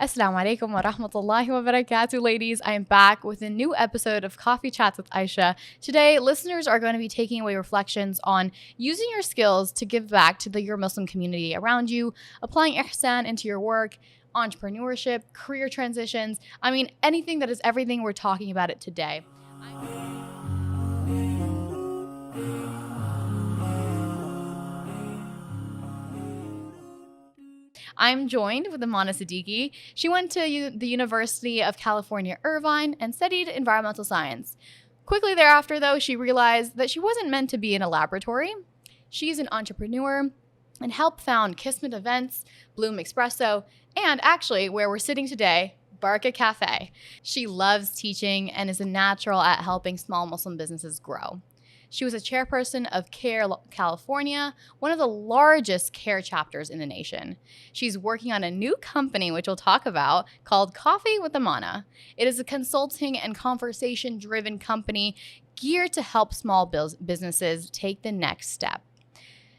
Assalamu alaikum wa rahmatullahi wa barakatuh, ladies. I am back with a new episode of Coffee Chats with Aisha. Today, listeners are going to be taking away reflections on using your skills to give back to your Muslim community around you, applying Ihsan into your work, entrepreneurship, career transitions. I mean, anything that is everything we're talking about it today. I'm joined with Amana Siddiqi. She went to the University of California, Irvine, and studied environmental science. Quickly thereafter, though, she realized that she wasn't meant to be in a laboratory. She's an entrepreneur and helped found Kismet Events, Bloom Espresso, and actually, where we're sitting today, Barakah Cafe. She loves teaching and is a natural at helping small Muslim businesses grow. She was a chairperson of CARE California, one of the largest CARE chapters in the nation. She's working on a new company, which we'll talk about, called Coffee with Amana. It is a consulting and conversation-driven company geared to help small businesses take the next step.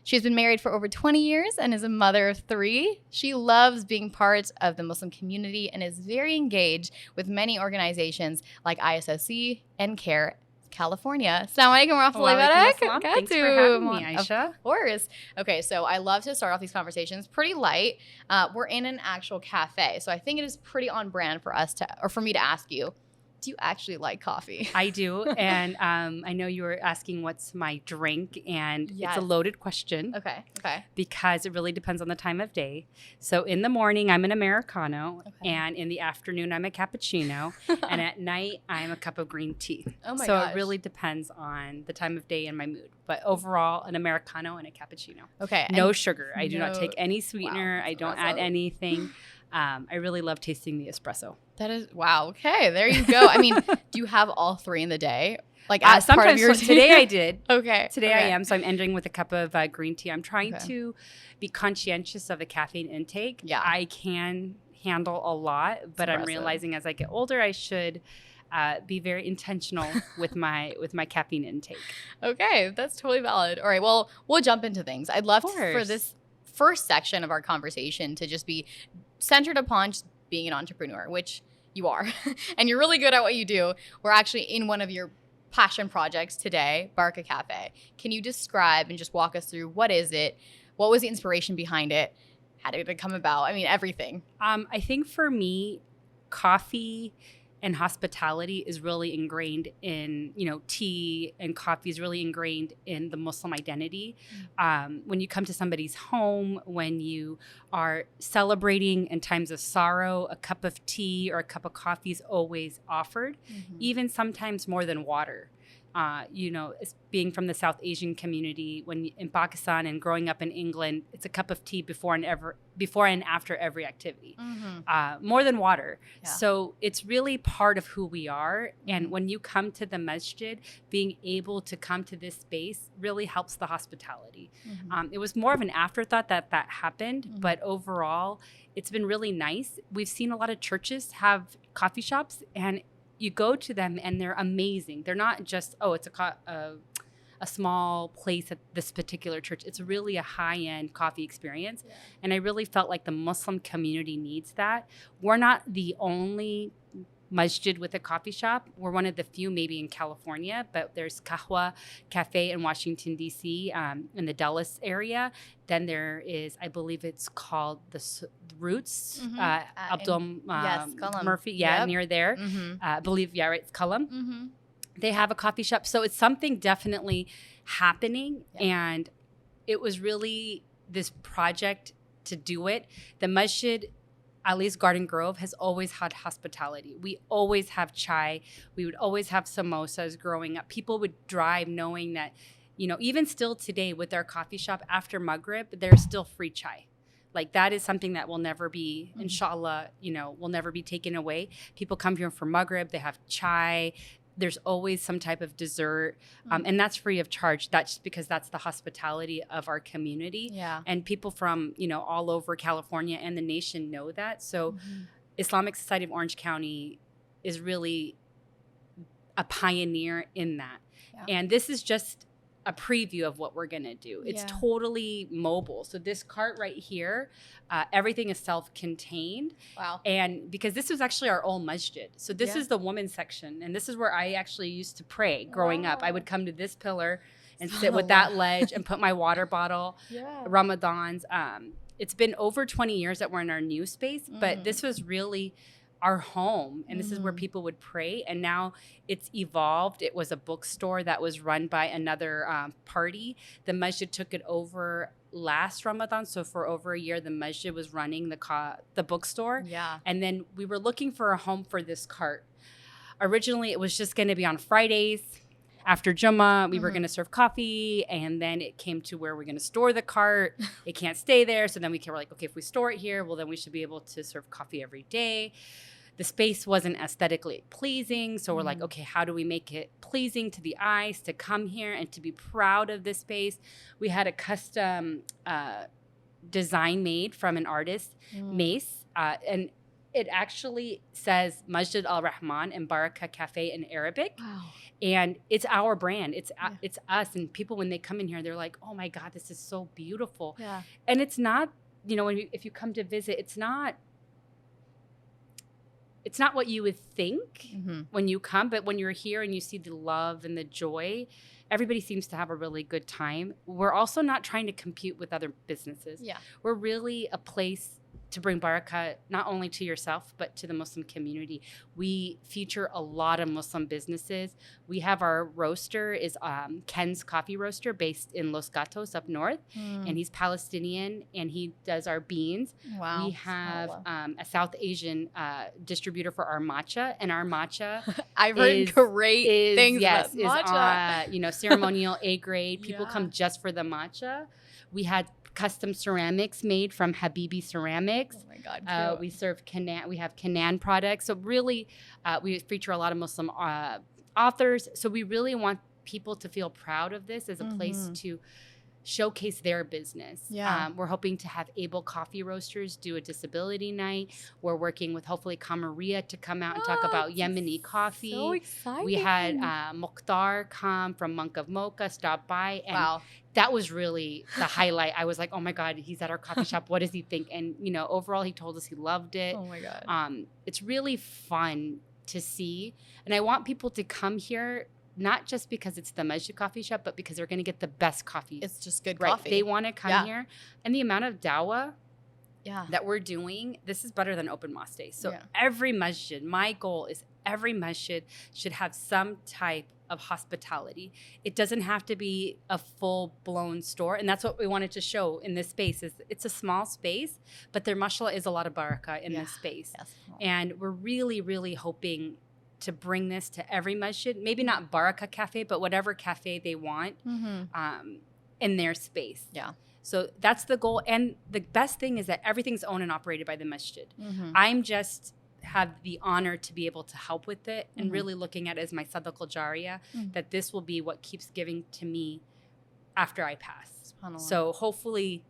She's been married for over 20 years and is a mother of 3. She loves being part of the Muslim community and is very engaged with many organizations like ISOC and CARE California. Assalamu alaikum warahmatullahi wabarakatuh. Thanks for having me, Aisha. Of course. Okay, so I love to start off these conversations pretty light. We're in an actual cafe, so I think it is pretty on brand for us for me to ask you, do you actually like coffee? I do, and I know you were asking what's my drink, and Yes. It's a loaded question. Okay. Because it really depends on the time of day. So in the morning, I'm an Americano, Okay. and in the afternoon, I'm a cappuccino, and at night, I'm a cup of green tea. Oh my so gosh. it really depends on the time of day and my mood. But overall, an Americano and a cappuccino. Okay. No sugar. I do not no- take any sweetener. Wow, I don't espresso. add anything. I really love tasting the espresso. That is, wow. Okay, there you go. I mean, do you have all 3 in the day? Like as part of Sometimes your today I did. Okay. Today okay. I am. So I'm ending with a cup of green tea. I'm trying Okay. to be conscientious of the caffeine intake. Yeah. I can handle a lot, but I'm impressive. realizing as I get older, I should be very intentional with my caffeine intake. Okay, that's totally valid. All right, well, we'll jump into things. I'd love for course. this first section of our conversation to just be centered upon just being an entrepreneur, which you are, and you're really good at what you do. We're actually in one of your passion projects today, Barakah Cafe. Can you describe and just walk us through what is it? What was the inspiration behind it? How did it come about? I mean, everything. I think for me, coffee and hospitality is really ingrained in, tea and coffee is really ingrained in the Muslim identity. When you come to somebody's home, when you are celebrating in times of sorrow, a cup of tea or a cup of coffee is always offered, even sometimes more than water. It's being from the South Asian community, when in Pakistan and growing up in England, it's a cup of tea before and after every activity, more than water. Yeah. So it's really part of who we are. And when you come to the masjid, being able to come to this space really helps the hospitality. It was more of an afterthought that happened, but overall, it's been really nice. We've seen a lot of churches have coffee shops, and you go to them and they're amazing. They're not just, it's a small place at this particular church. It's really a high-end coffee experience. Yeah. And I really felt like the Muslim community needs that. We're not the only masjid with a coffee shop. We're one of the few maybe in California, but there's Barakah Cafe in Washington, D.C., in the Dulles area. Then there is, I believe it's called the Roots, Abdul Cullum. Murphy, near there. I believe, right, it's Cullum. They have a coffee shop. So it's something definitely happening. Yeah. And it was really this project to do it. The masjid, at least Garden Grove, has always had hospitality. We always have chai. We would always have samosas growing up. People would drive knowing that, even still today with our coffee shop after Maghrib, there's still free chai. Like that is something that will never be, inshallah, will never be taken away. People come here for Maghrib. They have chai. There's always some type of dessert, and that's free of charge. That's because that's the hospitality of our community. Yeah. And people from, all over California and the nation know that. So Islamic Society of Orange County is really a pioneer in that. Yeah. And this is just a preview of what we're going to do. It's Yeah. totally mobile. So this cart right here, everything is self-contained. Wow. And because this was actually our old masjid. So this Yeah. is the women's section. And this is where I actually used to pray growing up. I would come to this pillar and sit with that ledge and put my water bottle, Yeah. Ramadans. It's been over 20 years that we're in our new space, but this was really our home, and this is where people would pray. And now it's evolved. It was a bookstore that was run by another party. The masjid took it over last Ramadan, so for over a year the masjid was running the bookstore. Yeah. And then we were looking for a home for this cart. Originally it was just going to be on Fridays after Jummah. We were going to serve coffee, and then it came to where we're going to store the cart. It can't stay there, so then we were like, okay, if we store it here, well then we should be able to serve coffee every day. The space wasn't aesthetically pleasing. So we're like, okay, how do we make it pleasing to the eyes to come here and to be proud of this space? We had a custom design made from an artist, Mace, and it actually says Masjid Al-Rahman and Barakah Cafe in Arabic. Wow. And it's our brand. It's us. And people, when they come in here, they're like, oh my God, this is so beautiful. Yeah. And it's not, if you come to visit, it's not what you would think when you come, but when you're here and you see the love and the joy, everybody seems to have a really good time. We're also not trying to compete with other businesses. Yeah. We're really a place to bring barakah not only to yourself, but to the Muslim community. We feature a lot of Muslim businesses. We have our roaster is Ken's Coffee Roaster based in Los Gatos up north. And he's Palestinian, and he does our beans. Wow. We have a South Asian distributor for our matcha, and our matcha I've heard great things about matcha. Is ceremonial A grade. People Yeah. come just for the matcha. We had custom ceramics made from Habibi Ceramics. Oh my God. We serve Canaan. We have Canaan products. So really, we feature a lot of Muslim authors. So we really want people to feel proud of this as a place to showcase their business. Yeah. We're hoping to have able coffee roasters do a disability night. We're working with hopefully Kamaria to come out and talk about Yemeni coffee. So exciting. We had Mukhtar come from Monk of Mocha, stop by. And that was really the highlight. I was like, oh my God, he's at our coffee shop. What does he think? And, overall, he told us he loved it. Oh my God. It's really fun to see. And I want people to come here, not just because it's the Masjid coffee shop, but because they're going to get the best coffee. It's just good right? coffee. They want to come here. And the amount of dawah Yeah. that we're doing, this is better than open mosque days. So Yeah. every masjid, my goal is every masjid should have some type of hospitality. It doesn't have to be a full-blown store. And that's what we wanted to show in this space. Is it's a small space, but there, mashallah, is a lot of barakah in this space. Yes. And we're really, really hoping to bring this to every masjid. Maybe not Barakah Cafe, but whatever cafe they want in their space. Yeah. So that's the goal. And the best thing is that everything's owned and operated by the masjid. I'm just have the honor to be able to help with it and really looking at it as my Sadaqah Jariyah, that this will be what keeps giving to me after I pass. So hopefully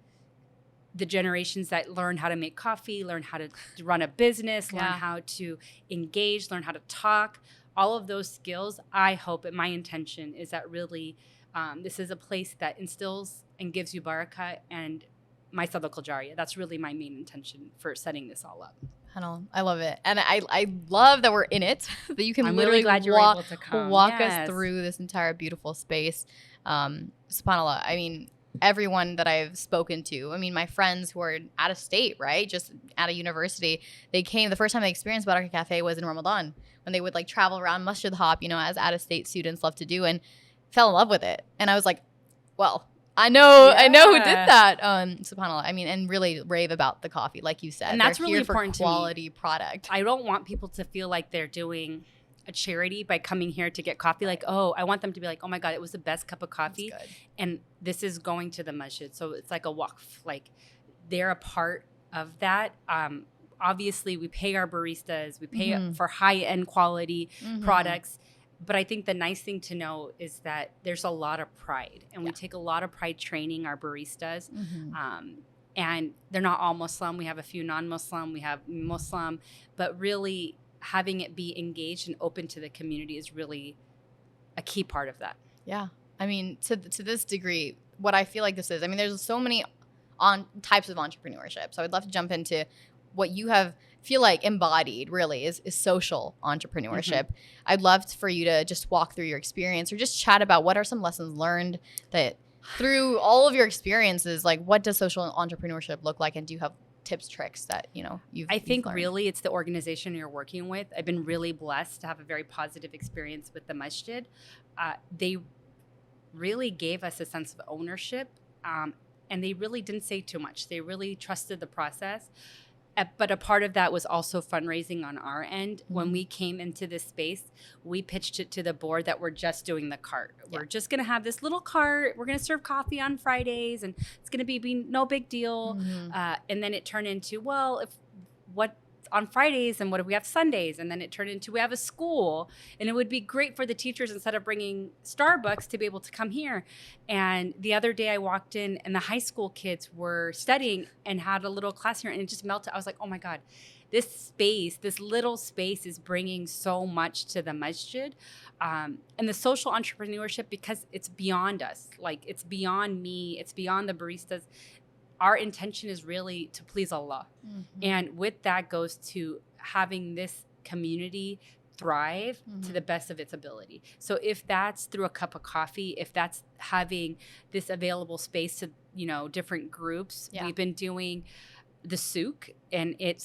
the generations that learn how to make coffee, learn how to run a business, learn how to engage, learn how to talk, all of those skills, I hope, and my intention is that really this is a place that instills and gives you barakah and my Sadaqah Jariyah. That's really my main intention for setting this all up. I love it. And I love that we're in it, that you can I'm literally really glad you're able to come. walk us through this entire beautiful space. SubhanAllah. I mean, everyone that I've spoken to, I mean, my friends who are out of state, right? Just out of university, they came, the first time they experienced Barakah Cafe was in Ramadan, when they would like travel around masjid hop, as out of state students love to do, and fell in love with it. And I was like, well, I know who did that. SubhanAllah. I mean, and really rave about the coffee, like you said. And that's They're really here for important to me. quality product. I don't want people to feel like they're doing a charity by coming here to get coffee. Like, I want them to be like, oh my God, it was the best cup of coffee. And this is going to the masjid. So it's like a waqf. Like they're a part of that. Obviously, we pay our baristas. We pay for high-end quality products. But I think the nice thing to know is that there's a lot of pride. And we take a lot of pride training our baristas. And they're not all Muslim. We have a few non-Muslim. We have Muslim. But really having it be engaged and open to the community is really a key part of that. Yeah. I mean, to this degree, what I feel like this is, I mean, there's so many types of entrepreneurship. So I'd love to jump into what you feel like embodied really is social entrepreneurship. I'd love for you to just walk through your experience or just chat about what are some lessons learned that through all of your experiences, like what does social entrepreneurship look like? And do you have tips, tricks that, you've learned? Really it's the organization you're working with. I've been really blessed to have a very positive experience with the Masjid. They really gave us a sense of ownership, and they really didn't say too much. They really trusted the process. But a part of that was also fundraising on our end. When we came into this space, we pitched it to the board that we're just doing the cart. Yeah. We're just going to have this little cart. We're going to serve coffee on Fridays, and it's going to be no big deal. And then it turned into, what on Fridays, and what if we have Sundays? And then it turned into we have a school, and it would be great for the teachers instead of bringing Starbucks to be able to come here. And the other day I walked in and the high school kids were studying and had a little class here, and it just melted. I was like, oh my God, this little space is bringing so much to the masjid. And the social entrepreneurship, because it's beyond us, like it's beyond me, it's beyond the baristas. Our intention is really to please Allah. And with that goes to having this community thrive to the best of its ability. So if that's through a cup of coffee, if that's having this available space to, different groups, we've been doing the souk, and we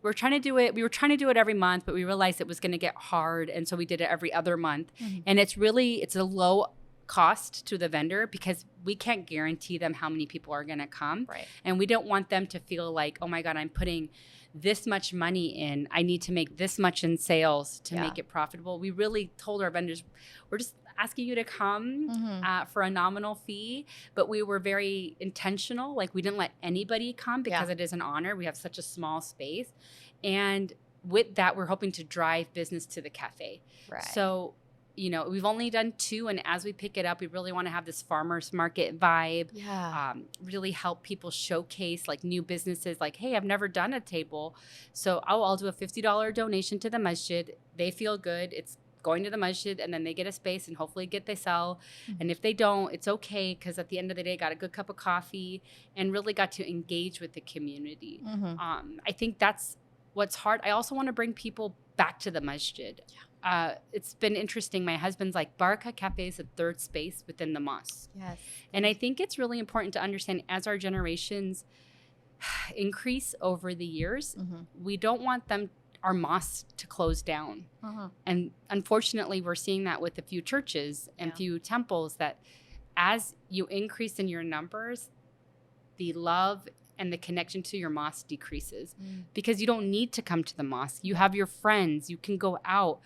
were trying to do it every month, but we realized it was going to get hard. And so we did it every other month. And it's a low cost to the vendor because we can't guarantee them how many people are going to come. Right. And we don't want them to feel like, oh my God, I'm putting this much money in. I need to make this much in sales to make it profitable. We really told our vendors, we're just asking you to come for a nominal fee, but we were very intentional. Like we didn't let anybody come because it is an honor. We have such a small space. And with that, we're hoping to drive business to the cafe. Right. So we've only done 2, and as we pick it up, we really want to have this farmers market vibe. Really help people showcase like new businesses. Like, hey, I've never done a table, so I'll do a $50 donation to the masjid. They feel good. It's going to the masjid, and then they get a space, and hopefully they sell. And if they don't, it's okay, because at the end of the day, got a good cup of coffee and really got to engage with the community. I think that's what's hard. I also want to bring people back to the masjid. It's been interesting. My husband's like, Barakah Cafe is a third space within the mosque. Yes. And I think it's really important to understand as our generations increase over the years, we don't want our mosques to close down. And unfortunately, we're seeing that with a few churches and few temples, that as you increase in your numbers, the love and the connection to your mosque decreases because you don't need to come to the mosque. You have your friends. You can go out.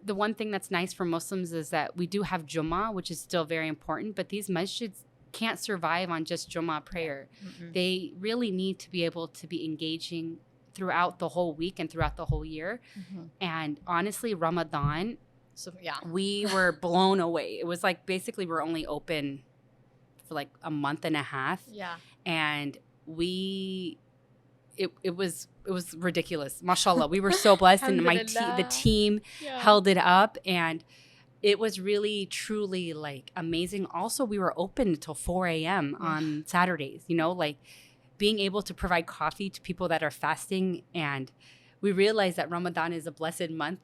The one thing that's nice for Muslims is that we do have Jummah, which is still very important, but these masjids can't survive on just Jummah prayer. They really need to be able to be engaging throughout the whole week and throughout the whole year. And honestly, Ramadan, we were blown away. It was like basically we're only open for like a month and a half. And it was ridiculous. Mashallah. We were so blessed, and the team held it up, and it was really truly like amazing. Also, we were open until 4 a.m. on Saturdays, like being able to provide coffee to people that are fasting. And we realized that Ramadan is a blessed month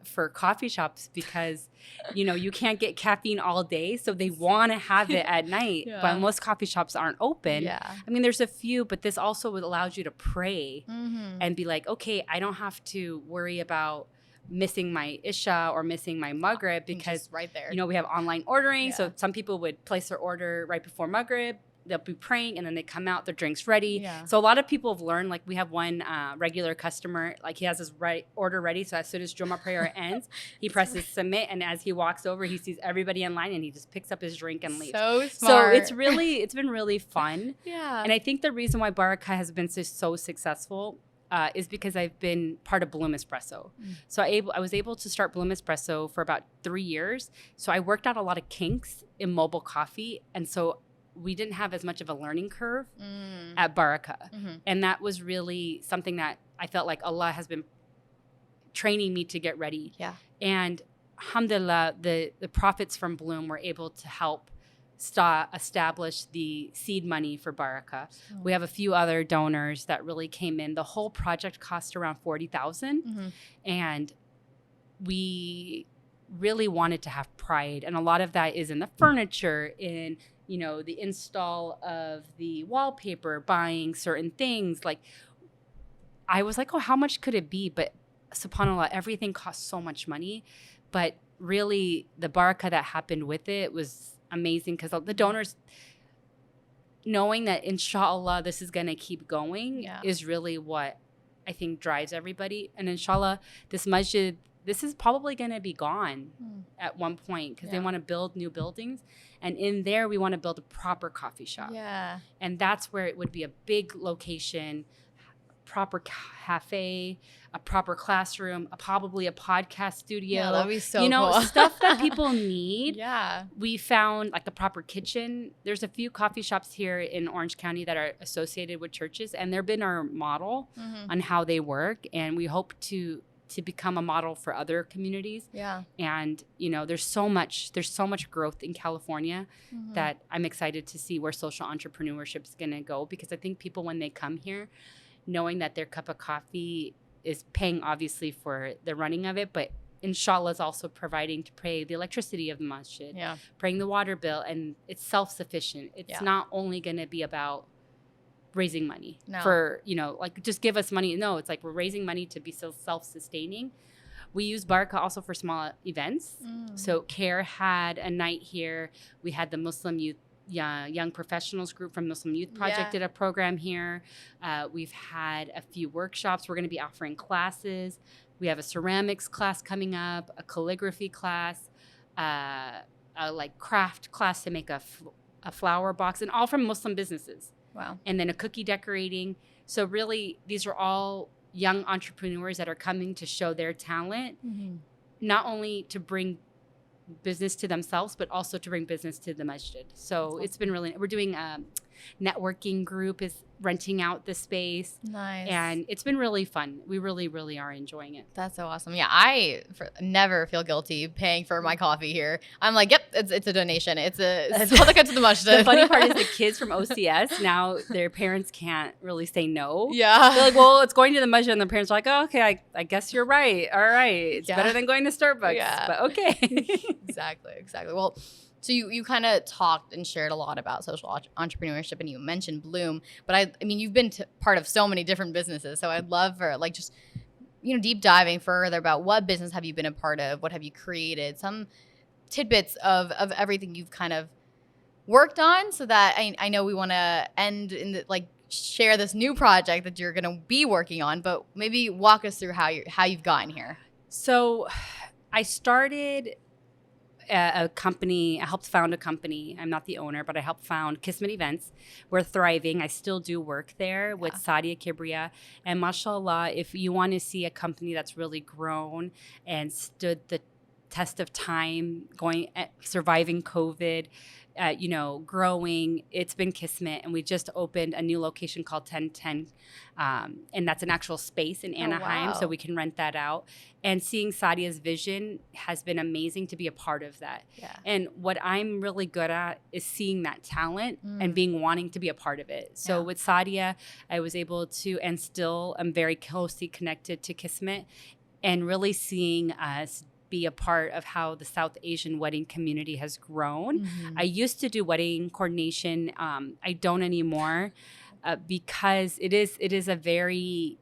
for coffee shops because, you can't get caffeine all day. So they want to have it at night, but most coffee shops aren't open. I mean, there's a few, but this also allows you to pray and be like, okay, I don't have to worry about missing my Isha or missing my Maghrib because right there, we have online ordering. So some people would place their order right before Maghrib. They'll be praying, and then they come out, their drink's ready. So a lot of people have learned, like we have one regular customer, like he has his order ready. So as soon as Jummah prayer ends, he presses submit. And as he walks over, he sees everybody in line, and he just picks up his drink and leaves. So smart. So it's been really fun. And I think the reason why Barakah has been so successful is because I've been part of Bloom Espresso. So I was able to start Bloom Espresso for about 3 years. So I worked out a lot of kinks in mobile coffee. And so we didn't have as much of a learning curve at Barakah. And that was really something that I felt like Allah has been training me to get ready. And alhamdulillah, the profits from Bloom were able to help establish the seed money for Barakah. We have a few other donors that really came in. The whole project cost around $40,000, and we really wanted to have pride, and a lot of that is in the furniture, in the install of the wallpaper, buying certain things. Like, I was like, oh, how much could it be? But subhanAllah, everything costs so much money. But really, the barakah that happened with it was amazing, because the donors, knowing that inshallah this is going to keep going, is really what I think drives everybody. And inshallah, this masjid, this is probably going to be gone at one point, because they want to build new buildings. And in there, we want to build a proper coffee shop. Yeah. And that's where it would be a big location, proper cafe, a proper classroom, probably a podcast studio. Yeah, that'd be so cool. Stuff that people need. Yeah. We found like a proper kitchen. There's a few coffee shops here in Orange County that are associated with churches, and they've been our model on how they work. And we hope to become a model for other communities. Yeah. And there's so much growth in California that I'm excited to see where social entrepreneurship is going to go, because I think people, when they come here, knowing that their cup of coffee is paying obviously for the running of it, but inshallah is also providing to pay the electricity of the masjid, paying the water bill, and it's self-sufficient. It's not only going to be about raising money for, like, just give us money. No, it's like we're raising money to be so self-sustaining. We use Barakah also for small events. So CARE had a night here. We had the Muslim youth, young professionals group from Muslim Youth Project did a program here. We've had a few workshops. We're going to be offering classes. We have a ceramics class coming up, a calligraphy class, a like craft class to make a flower box, and all from Muslim businesses. Wow. And then a cookie decorating. So really, these are all young entrepreneurs that are coming to show their talent, not only to bring business to themselves, but also to bring business to the masjid. So it's been really, we're doing a networking group is renting out the space. Nice. And it's been really fun. We really, really are enjoying it. That's so awesome. Yeah, I never feel guilty paying for my coffee here. I'm like, yep, it's a donation. It's a Sadaqah to the masjid. The funny part is the kids from OCS, now their parents can't really say no. Yeah. They're like, well, it's going to the masjid. And the parents are like, oh, okay, I guess you're right. All right. It's better than going to Starbucks. But okay. Exactly. Well, so you kind of talked and shared a lot about social entrepreneurship, and you mentioned Bloom, but I mean, you've been part of so many different businesses. So I'd love for like just, deep diving further about what business have you been a part of? What have you created? Some tidbits of everything you've kind of worked on, so that I know we want to end in the, like, share this new project that you're going to be working on, but maybe walk us through how you've gotten here. So I started a company. I helped found a company. I'm not the owner, but I helped found Kismet Events. We're thriving. I still do work there with Sadia Kibriya. And mashallah, if you want to see a company that's really grown and stood the test of time, surviving COVID, growing, it's been Kismet. And we just opened a new location called 1010. And that's an actual space in Anaheim, so we can rent that out. And seeing Sadia's vision has been amazing to be a part of that. Yeah. And what I'm really good at is seeing that talent and wanting to be a part of it. So with Sadia, I was able to, and still I'm very closely connected to Kismet, and really seeing us be a part of how the South Asian wedding community has grown. I used to do wedding coordination. I don't anymore because it is a very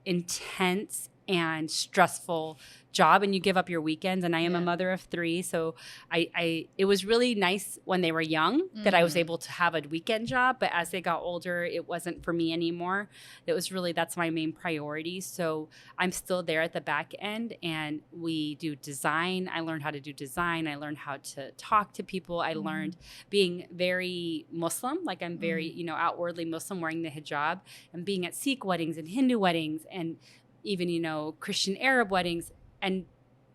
intense and stressful job, and you give up your weekends. And I am a mother of 3, so it was really nice when they were young that I was able to have a weekend job, but as they got older, it wasn't for me anymore. It was really, that's my main priority. So I'm still there at the back end, and we do design. I learned how to do design. I learned how to talk to people. I learned being very Muslim, like I'm very, outwardly Muslim, wearing the hijab, and being at Sikh weddings and Hindu weddings, and even, Christian Arab weddings, and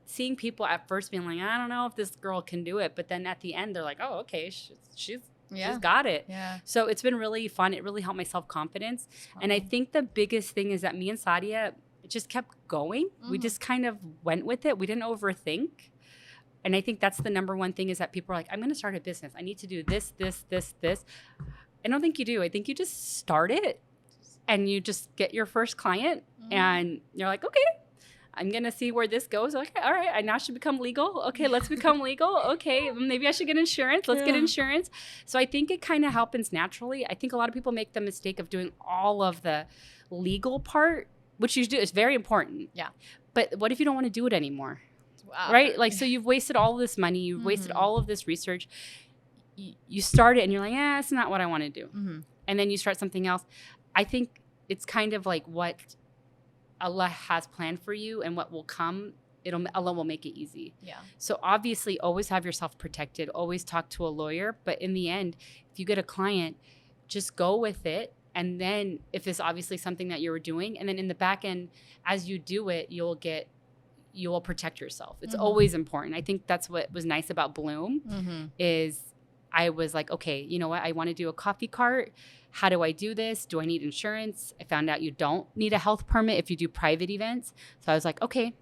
seeing people at first being like, I don't know if this girl can do it. But then at the end, they're like, oh, okay, she's got it. Yeah. So it's been really fun. It really helped my self-confidence. And I think the biggest thing is that me and Sadia just kept going. We just kind of went with it. We didn't overthink. And I think that's the number one thing is that people are like, I'm going to start a business. I need to do this, this, this, this. I don't think you do. I think you just start it and you just get your first client and you're like, okay, I'm going to see where this goes. Okay, all right, I now should become legal. Okay, let's become legal. Okay, maybe I should get insurance. Let's get insurance. So I think it kind of happens naturally. I think a lot of people make the mistake of doing all of the legal part, which you do. It's very important. Yeah. But what if you don't want to do it anymore? Wow. Right? Like, so you've wasted all of this money. You've wasted all of this research. You start it and you're like, it's not what I want to do. And then you start something else. I think it's kind of like what Allah has planned for you and what will come. Allah will make it easy. Yeah. So obviously always have yourself protected. Always talk to a lawyer. But in the end, if you get a client, just go with it. And then if it's obviously something that you were doing, and then in the back end, as you do it, you will protect yourself. It's always important. I think that's what was nice about Bloom is I was like, okay, you know what? I want to do a coffee cart. How do I do this? Do I need insurance? I found out you don't need a health permit if you do private events. So I was like, okay,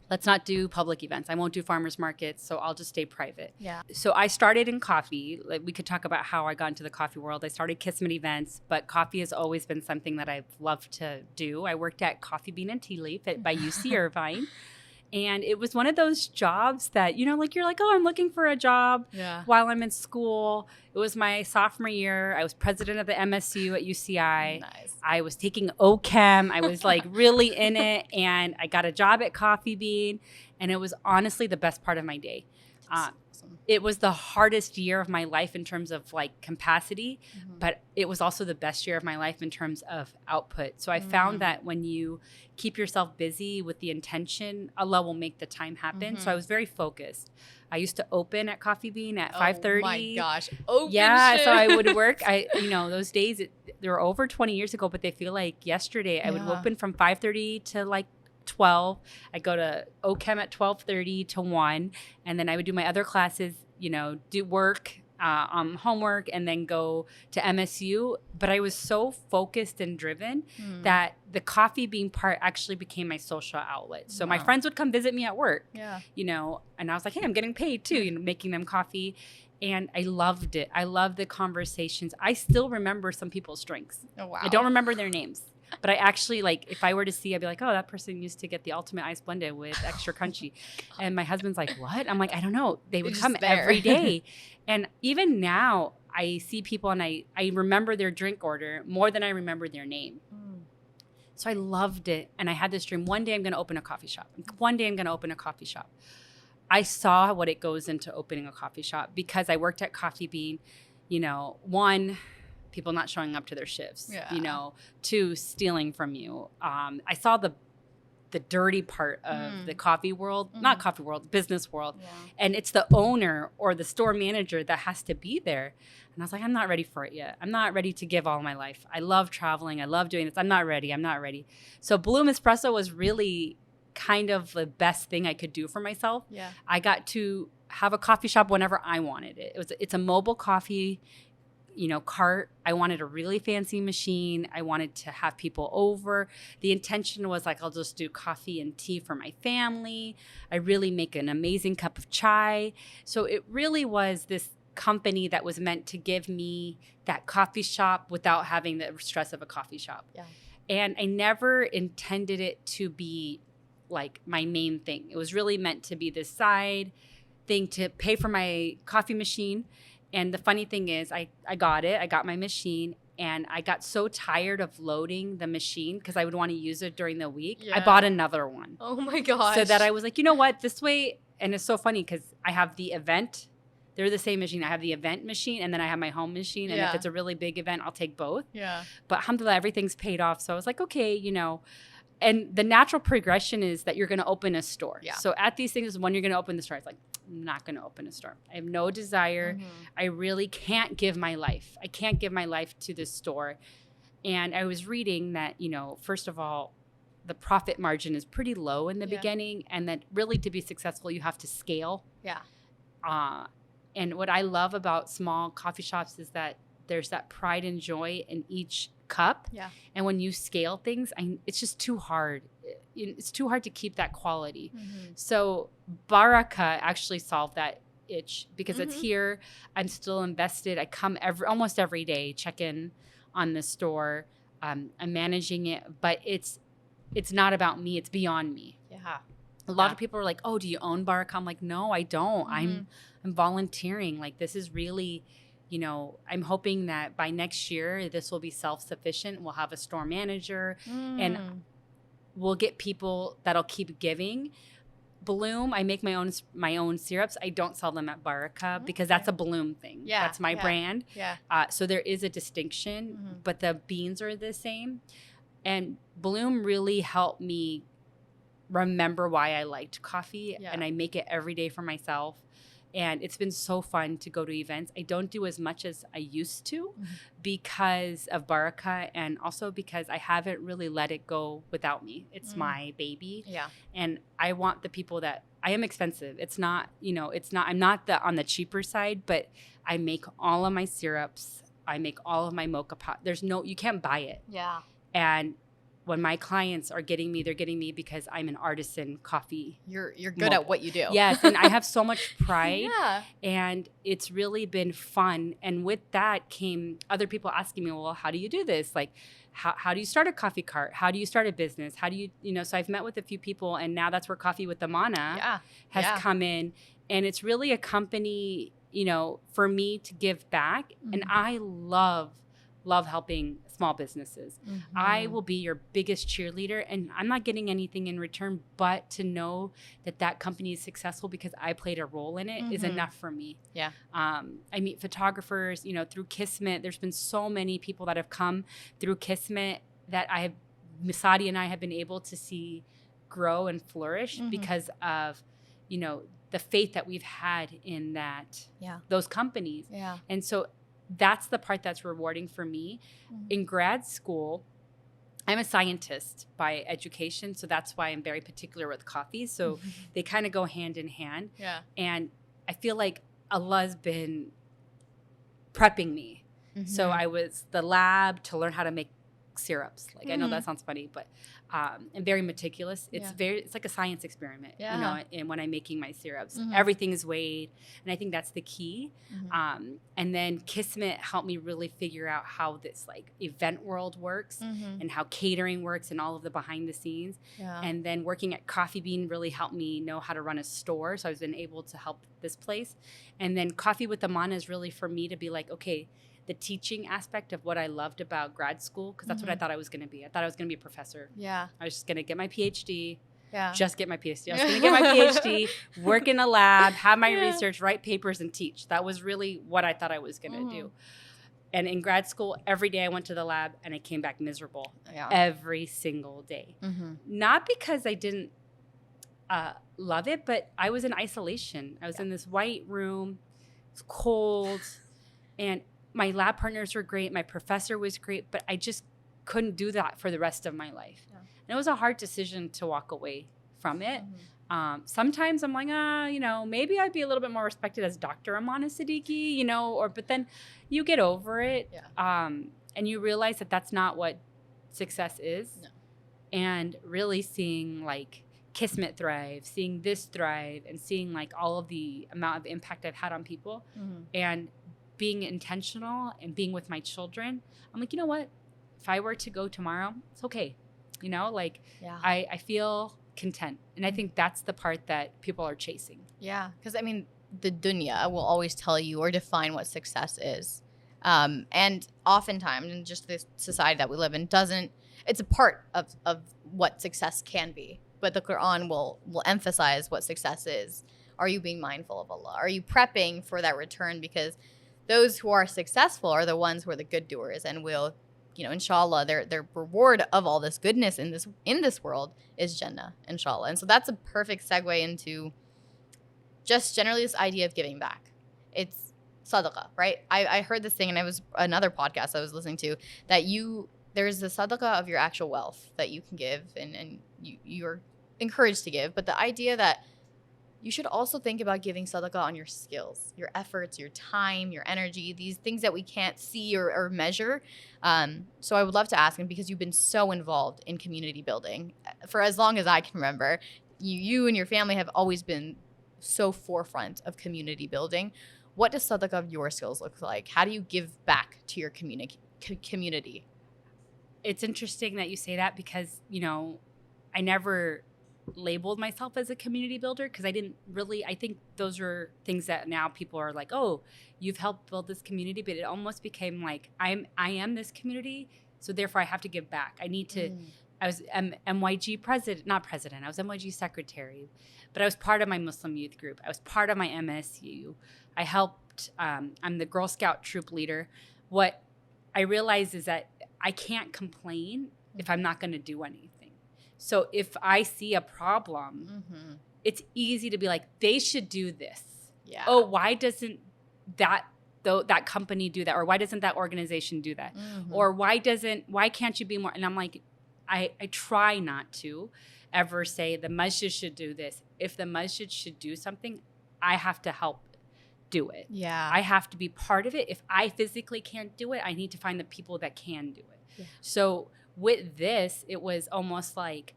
let's not do public events. I won't do farmers markets, so I'll just stay private. Yeah. So I started in coffee. Like, we could talk about how I got into the coffee world. I started Kismet events, but coffee has always been something that I've loved to do. I worked at Coffee Bean and Tea Leaf by UC Irvine. And it was one of those jobs that, like you're like, oh, I'm looking for a job while I'm in school. It was my sophomore year. I was president of the MSU at UCI. Nice. I was taking OChem. I was like really in it. And I got a job at Coffee Bean. And it was honestly the best part of my day. It was the hardest year of my life in terms of like capacity, but it was also the best year of my life in terms of output. So I found that when you keep yourself busy with the intention, Allah will make the time happen. So I was very focused. I used to open at Coffee Bean at 5:30. Oh my gosh. Open shift. So I would work. Those days, they were over 20 years ago, but they feel like yesterday. I would open from 5:30 to like 12. I go to OChem at 12:30 to 1, and then I would do my other classes, do work, homework, and then go to MSU. But I was so focused and driven that the Coffee Bean part actually became my social outlet. So my friends would come visit me at work, and I was like, hey, I'm getting paid too, making them coffee. And I loved it. I loved the conversations. I still remember some people's drinks. Oh, wow. I don't remember their names. But I actually, like, if I were to see, I'd be like, oh, that person used to get the ultimate ice blended with extra crunchy. And my husband's like, what? I'm like, I don't know. They would come every day. And even now, I see people and I remember their drink order more than I remember their name. So I loved it. And I had this dream. One day I'm going to open a coffee shop. One day I'm going to open a coffee shop. I saw what it goes into opening a coffee shop because I worked at Coffee Bean. One, people not showing up to their shifts, two, stealing from you. I saw the dirty part of the coffee world, not coffee world, business world. Yeah. And it's the owner or the store manager that has to be there. And I was like, I'm not ready for it yet. I'm not ready to give all my life. I love traveling. I love doing this. I'm not ready. So Bloom Espresso was really kind of the best thing I could do for myself. Yeah. I got to have a coffee shop whenever I wanted it. It's a mobile coffee cart. I wanted a really fancy machine. I wanted to have people over. The intention was like, I'll just do coffee and tea for my family. I really make an amazing cup of chai. So it really was this company that was meant to give me that coffee shop without having the stress of a coffee shop. Yeah. And I never intended it to be like my main thing. It was really meant to be this side thing to pay for my coffee machine. And the funny thing is, I got it. I got my machine, and I got so tired of loading the machine because I would want to use it during the week. Yeah. I bought another one. Oh my gosh. So that I was like, you know what? This way, and it's so funny because I have the event. They're the same machine. I have the event machine, and then I have my home machine. And if it's a really big event, I'll take both. Yeah. But alhamdulillah, everything's paid off. So I was like, okay, And the natural progression is that you're going to open a store. Yeah. So at these things, when you're going to open the store, it's like, I'm not going to open a store. I have no desire. I really can't give my life. I can't give my life to this store. And I was reading that, first of all, the profit margin is pretty low in the beginning. And that really to be successful, you have to scale. Yeah. And what I love about small coffee shops is that there's that pride and joy in each cup. Yeah. And when you scale things, it's just too hard. It's too hard to keep that quality. So Barakah actually solved that itch because it's here. I'm still invested. I come almost every day, check in on the store. I'm managing it, but it's not about me. It's beyond me. Yeah. A lot of people are like, "Oh, do you own Barakah?" I'm like, "No, I don't. I'm volunteering. Like, this is really, I'm hoping that by next year this will be self-sufficient. We'll have a store manager, and we'll get people that'll keep giving." Bloom, I make my own syrups. I don't sell them at Barakah because that's a Bloom thing. Yeah, that's my brand. Yeah. So there is a distinction, but the beans are the same. And Bloom really helped me remember why I liked coffee, and I make it every day for myself. And it's been so fun to go to events. I don't do as much as I used to because of Barakah, and also because I haven't really let it go without me. It's my baby. Yeah. And I want the people that I am expensive. It's not, I'm not on the cheaper side, but I make all of my syrups. I make all of my mocha pot. You can't buy it. Yeah. And when my clients are getting me, they're getting me because I'm an artisan coffee. You're good at what you do. Yes, and I have so much pride. Yeah. And it's really been fun. And with that came other people asking me, well, how do you do this? Like, how do you start a coffee cart? How do you start a business? How do you, so I've met with a few people, and now that's where Coffee with Amana has come in. And it's really a company, for me to give back. And I love helping small businesses. I will be your biggest cheerleader, and I'm not getting anything in return, but to know that company is successful because I played a role in it is enough for me. Yeah. I meet photographers, through Kismet. There's been so many people that have come through Kismet that Misadi and I have been able to see grow and flourish because of, the faith that we've had in those companies. Yeah. And so that's the part that's rewarding for me. In grad school, I'm a scientist by education, so that's why I'm very particular with coffee. So they kind of go hand in hand. Yeah. And I feel like Allah's been prepping me. So I was the lab to learn how to make syrups. Like, I know that sounds funny, but I'm very meticulous. It's like a science experiment, and when I'm making my syrups, everything is weighed. And I think that's the key. And then Kismet helped me really figure out how this like event world works and how catering works and all of the behind the scenes. Yeah. And then working at Coffee Bean really helped me know how to run a store. So I've been able to help this place. And then Coffee with Amana is really for me to be like, okay, the teaching aspect of what I loved about grad school, because that's what I thought I was going to be. I thought I was going to be a professor. Yeah. I was just going to get my PhD. Yeah. Just get my PhD. I was going to get my PhD, work in a lab, have my research, write papers, and teach. That was really what I thought I was going to do. And in grad school, every day I went to the lab and I came back miserable every single day. Not because I didn't love it, but I was in isolation. I was in this white room. It was cold. And my lab partners were great. My professor was great, but I just couldn't do that for the rest of my life. Yeah. And it was a hard decision to walk away from it. Sometimes I'm like, maybe I'd be a little bit more respected as Dr. Amana Siddiqi, but then you get over it. Yeah. And you realize that that's not what success is. No. And really seeing like Kismet thrive, seeing this thrive, and seeing like all of the amount of impact I've had on people and being intentional and being with my children, I'm like, you know what? If I were to go tomorrow, it's okay. I feel content. And I think that's the part that people are chasing. Yeah. Because, the dunya will always tell you or define what success is. And oftentimes, in just this society that we live in, it's a part of what success can be. But the Quran will emphasize what success is. Are you being mindful of Allah? Are you prepping for that return? Because those who are successful are the ones who are the good doers and will, inshallah, their reward of all this goodness in this world is Jannah, inshallah. And so that's a perfect segue into just generally this idea of giving back. It's Sadaqah, right? I heard this thing, and it was another podcast I was listening to, that there's the Sadaqah of your actual wealth that you can give and you're encouraged to give. But the idea that you should also think about giving sadaqah on your skills, your efforts, your time, your energy, these things that we can't see or measure. So I would love to ask, and because you've been so involved in community building for as long as I can remember, you and your family have always been so forefront of community building. What does sadaqah of your skills look like? How do you give back to your community? It's interesting that you say that because, I never labeled myself as a community builder because I think those are things that now people are like, oh, you've helped build this community, but it almost became like I am this community, so therefore I have to give back. I need to. I was MYG not president. I was MYG secretary, but I was part of my Muslim youth group. I was part of my MSU. I helped. I'm the Girl Scout troop leader. What I realized is that I can't complain if I'm not going to do anything. So if I see a problem, it's easy to be like, they should do this. Yeah. Oh, why doesn't that company do that? Or why doesn't that organization do that? Or why can't you be more? And I'm like, I try not to ever say the masjid should do this. If the masjid should do something, I have to help do it. Yeah. I have to be part of it. If I physically can't do it, I need to find the people that can do it. Yeah. So with this, it was almost like,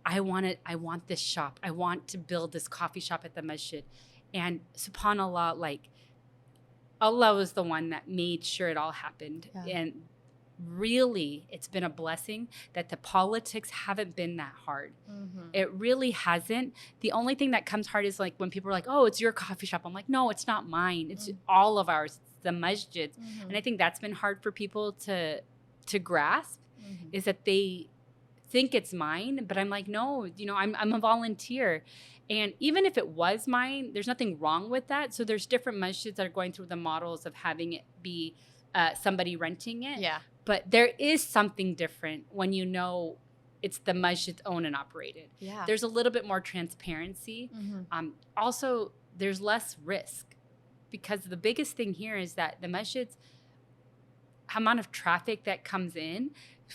I want this shop. I want to build this coffee shop at the masjid. And subhanAllah, like Allah was the one that made sure it all happened. Yeah. And really, it's been a blessing that the politics haven't been that hard. It really hasn't. The only thing that comes hard is like when people are like, oh, it's your coffee shop. I'm like, no, it's not mine. It's all of ours. It's the masjid's. And I think that's been hard for people to grasp, is that they think it's mine, but I'm like, no, I'm a volunteer. And even if it was mine, there's nothing wrong with that. So there's different masjids that are going through the models of having it be somebody renting it. Yeah. But there is something different when it's the masjid's owned and operated. Yeah. There's a little bit more transparency. Also, there's less risk, because the biggest thing here is that the masjid's amount of traffic that comes in,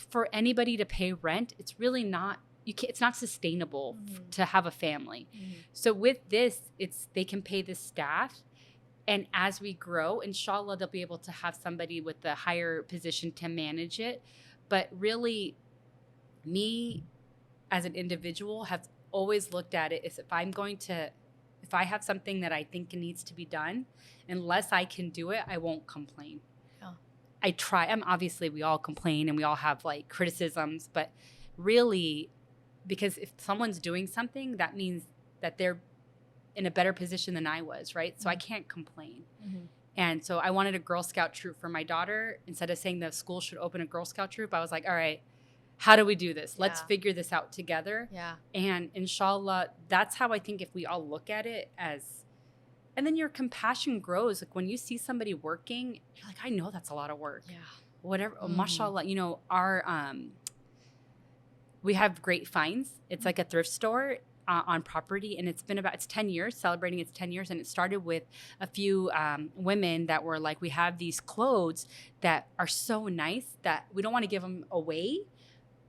for anybody to pay rent, it's really not, it's not sustainable to have a family. So with this, they can pay the staff. And as we grow, inshallah, they'll be able to have somebody with a higher position to manage it. But really, me as an individual have always looked at it as if I have something that I think needs to be done, unless I can do it, I won't complain. I try. Obviously, we all complain and we all have like criticisms, but really, because if someone's doing something, that means that they're in a better position than I was, right? So I can't complain. And so I wanted a Girl Scout troop for my daughter. Instead of saying the school should open a Girl Scout troop, I was like, all right, how do we do this? Yeah. Let's figure this out together. Yeah. And inshallah, that's how I think if we all look at it and then your compassion grows. Like when you see somebody working, you're like, I know that's a lot of work. Yeah. Whatever. Mashallah, our we have great finds. It's like a thrift store on property, and it's 10 years, celebrating its 10 years. And it started with a few women that were like, we have these clothes that are so nice that we don't want to give them away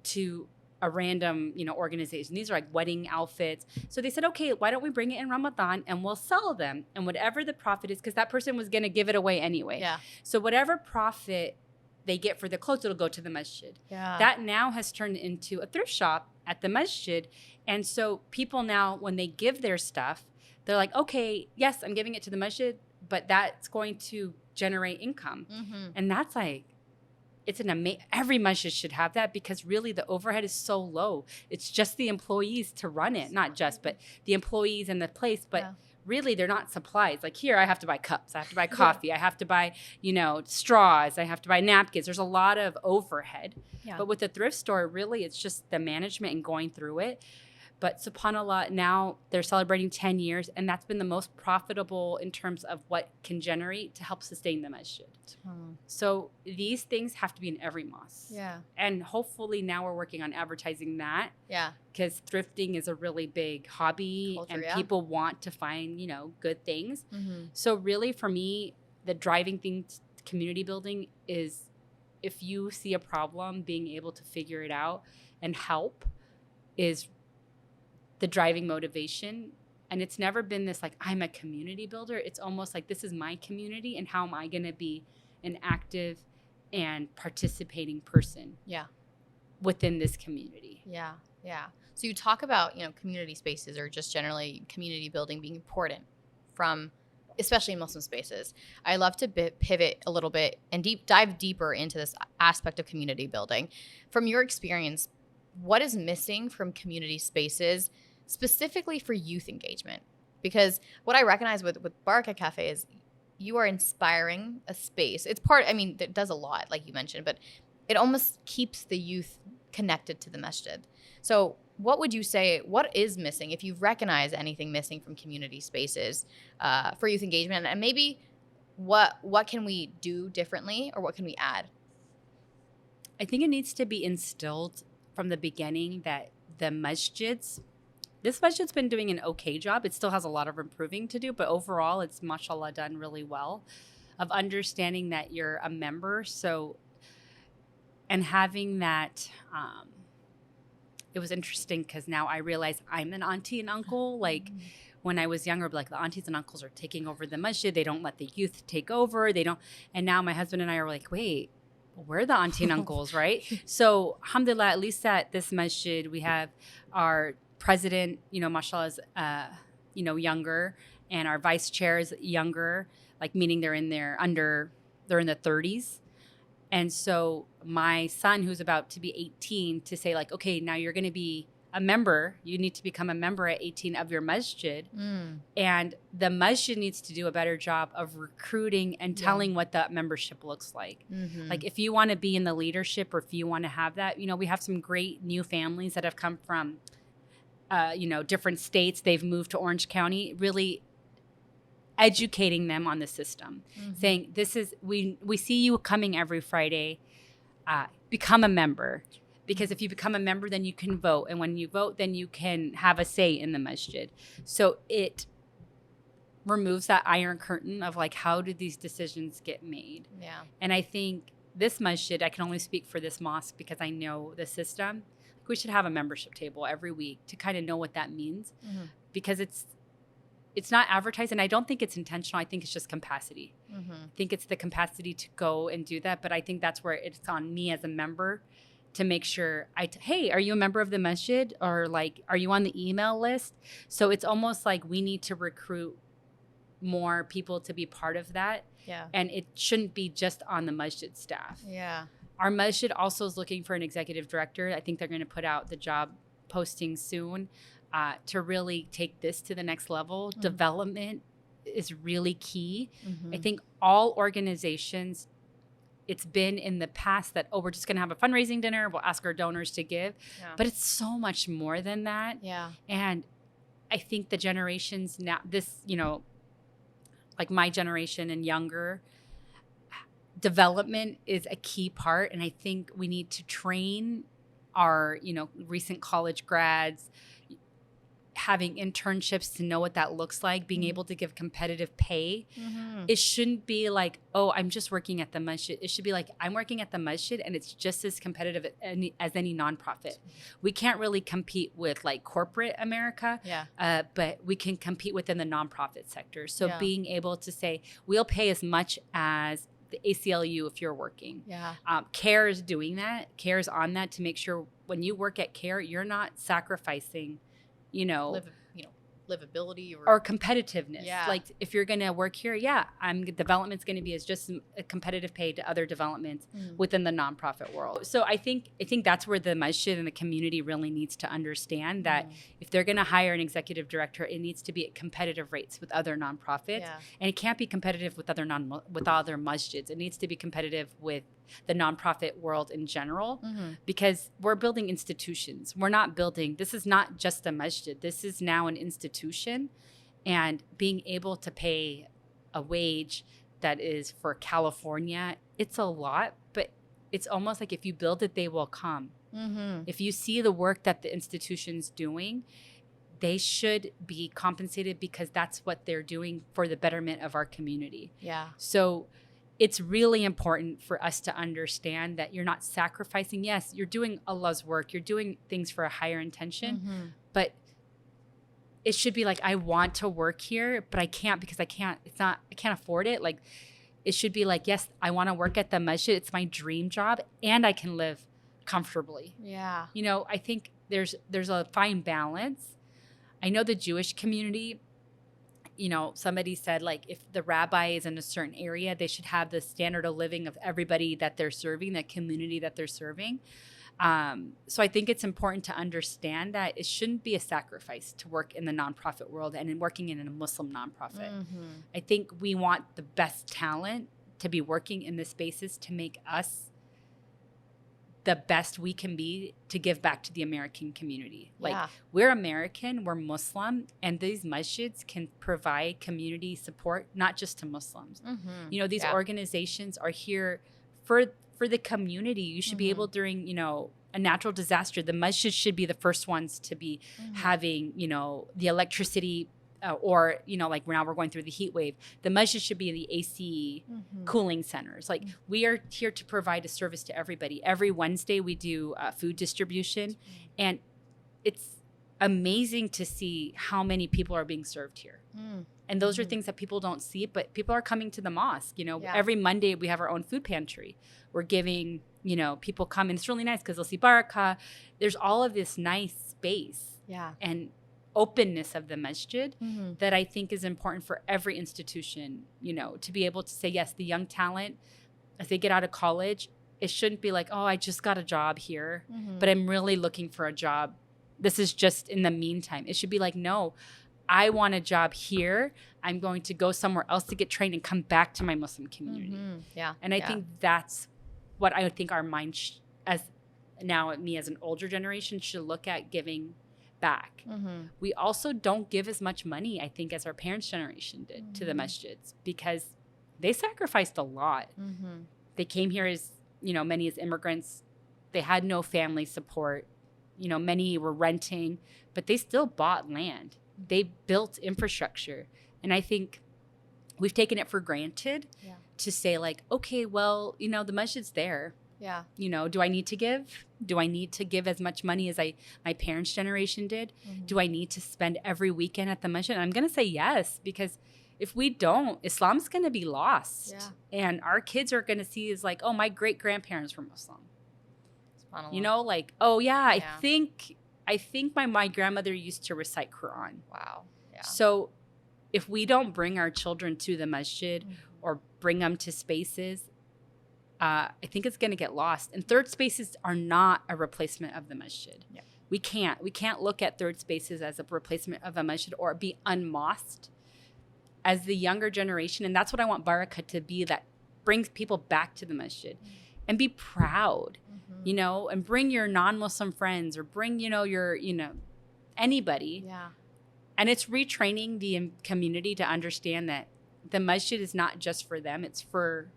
to a random, organization. These are like wedding outfits. So they said, okay, why don't we bring it in Ramadan and we'll sell them? And whatever the profit is, because that person was going to give it away anyway. Yeah. So whatever profit they get for the clothes, it'll go to the masjid. Yeah. That now has turned into a thrift shop at the masjid. And so people now, when they give their stuff, they're like, okay, yes, I'm giving it to the masjid, but that's going to generate income. And that's like, it's every masjid should have that, because really the overhead is so low. It's just the employees to run it, not just, but the employees and the place. But really, they're not supplies. Like here, I have to buy cups, I have to buy coffee, I have to buy, straws, I have to buy napkins. There's a lot of overhead. Yeah. But with the thrift store, really, it's just the management and going through it. But subhanAllah, now they're celebrating 10 years, and that's been the most profitable in terms of what can generate to help sustain the masjid. So these things have to be in every mosque. Yeah. And hopefully now we're working on advertising that. Yeah. Because thrifting is a really big hobby, and people want to find, good things. So really for me, the driving thing to community building is, if you see a problem, being able to figure it out and help is the driving motivation. And it's never been this like, I'm a community builder. It's almost like, this is my community, and how am I going to be an active and participating person within this community? Yeah. So you talk about, community spaces, or just generally community building being important especially in Muslim spaces. I love to pivot a little bit and dive deeper into this aspect of community building. From your experience, what is missing from community spaces, specifically for youth engagement? Because what I recognize with Barakah Cafe is you are inspiring a space. It does a lot, like you mentioned, but it almost keeps the youth connected to the masjid. So what would you say, what is missing, if you recognize anything missing from community spaces for youth engagement? And maybe what can we do differently, or what can we add? I think it needs to be instilled from the beginning that this masjid's been doing an okay job. It still has a lot of improving to do, but overall it's, mashallah, done really well, of understanding that you're a member. So, and having that, it was interesting because now I realize I'm an auntie and uncle. Like when I was younger, like the aunties and uncles are taking over the masjid. They don't let the youth take over. And now my husband and I are like, wait, we're the auntie and uncles, right? So alhamdulillah, at least at this masjid, we have our president, mashallah, is, younger, and our vice chair is younger, like meaning they're in the 30s. And so my son, who's about to be 18, to say like, okay, now you're going to be a member. You need to become a member at 18 of your masjid. And the masjid needs to do a better job of recruiting and telling what that membership looks like. Like if you want to be in the leadership, or if you want to have that, we have some great new families that have come from, different states. They've moved to Orange County, really educating them on the system, saying, we see you coming every Friday, become a member. Because if you become a member, then you can vote. And when you vote, then you can have a say in the masjid. So it removes that iron curtain of like, how do these decisions get made? Yeah. And I think this masjid, I can only speak for this mosque because I know the system. We should have a membership table every week to kind of know what that means, because it's not advertised, and I don't think it's intentional. I think it's just capacity. I think it's the capacity to go and do that. But I think that's where it's on me as a member to make sure hey, are you a member of the masjid? Or like, are you on the email list? So it's almost like we need to recruit more people to be part of that. Yeah. And it shouldn't be just on the masjid staff. Yeah. Our masjid also is looking for an executive director. I think they're going to put out the job posting soon. To really take this to the next level. Development is really key. I think all organizations, it's been in the past that, we're just going to have a fundraising dinner. We'll ask our donors to give. Yeah. But it's so much more than that. Yeah. And I think the generations now, like my generation and younger, development is a key part. And I think we need to train our, recent college grads, having internships to know what that looks like, being able to give competitive pay. It shouldn't be like, I'm just working at the masjid. It should be like, I'm working at the masjid and it's just as competitive as any nonprofit. We can't really compete with like corporate America, but we can compete within the nonprofit sector. So being able to say, we'll pay as much as the ACLU if you're working. Yeah. CARE is doing that. CARE is on that to make sure when you work at CARE, you're not sacrificing livability or competitiveness. Yeah. Like if you're going to work here, development's going to be as just a competitive pay to other developments within the nonprofit world. So I think that's where the masjid and the community really needs to understand that if they're going to hire an executive director, it needs to be at competitive rates with other nonprofits, and it can't be competitive with other masjids. It needs to be competitive with the nonprofit world in general, because we're building institutions. This is not just a masjid. This is now an institution, and being able to pay a wage that is for California, it's a lot, but it's almost like if you build it, they will come. If you see the work that the institution's doing, they should be compensated because that's what they're doing for the betterment of our community. Yeah. So it's really important for us to understand that you're not sacrificing. Yes, you're doing Allah's work. You're doing things for a higher intention, but it should be like, I want to work here, but I can't because I can't afford it. Like, it should be like, yes, I want to work at the masjid. It's my dream job and I can live comfortably. Yeah. You know, I think there's a fine balance. I know the Jewish community, you know, somebody said like if the rabbi is in a certain area, they should have the standard of living of everybody that they're serving, that community that they're serving. So I think it's important to understand that it shouldn't be a sacrifice to work in the nonprofit world and in working in a Muslim nonprofit. Mm-hmm. I think we want the best talent to be working in the spaces to make us the best we can be to give back to the American community. Like, we're American, we're Muslim, and these masjids can provide community support, not just to Muslims. Mm-hmm. You know, these organizations are here for the community. You should be able during, you know, a natural disaster, the masjid should be the first ones to be having, you know, the electricity or, you know, like now we're going through the heat wave. The masjid should be in the AC cooling centers. Like, we are here to provide a service to everybody. Every Wednesday we do food distribution, and it's amazing to see how many people are being served here. And those are things that people don't see, but people are coming to the mosque. You know, every Monday we have our own food pantry. We're giving, you know, people come, and it's really nice because they'll see Barakah. There's all of this nice space and openness of the masjid that I think is important for every institution, you know, to be able to say, yes, the young talent, as they get out of college, it shouldn't be like, oh, I just got a job here, but I'm really looking for a job. This is just in the meantime. It should be like, no, I want a job here. I'm going to go somewhere else to get trained and come back to my Muslim community. And I think that's what I think our mind, as now me as an older generation, should look at giving back. We also don't give as much money, I think, as our parents' generation did to the masjids, because they sacrificed a lot. They came here as, you know, many as immigrants. They had no family support. You know, many were renting, but they still bought land. They built infrastructure. And I think we've taken it for granted to say like, okay, well, you know, the masjid's there. You know, do I need to give? Do I need to give as much money as my parents' generation did? Do I need to spend every weekend at the masjid? And I'm going to say yes, because if we don't, Islam's going to be lost. And our kids are going to see is like, oh, my great-grandparents were Muslim. You know, like, oh, yeah, I think my grandmother used to recite Quran. Wow. So if we don't bring our children to the masjid or bring them to spaces, I think it's going to get lost. And third spaces are not a replacement of the masjid. We can't look at third spaces as a replacement of a masjid or be unmosqued as the younger generation. And that's what I want Barakah to be, that brings people back to the masjid and be proud, you know, and bring your non-Muslim friends or bring, you know, your, you know, anybody. And it's retraining the community to understand that the masjid is not just for them, it's for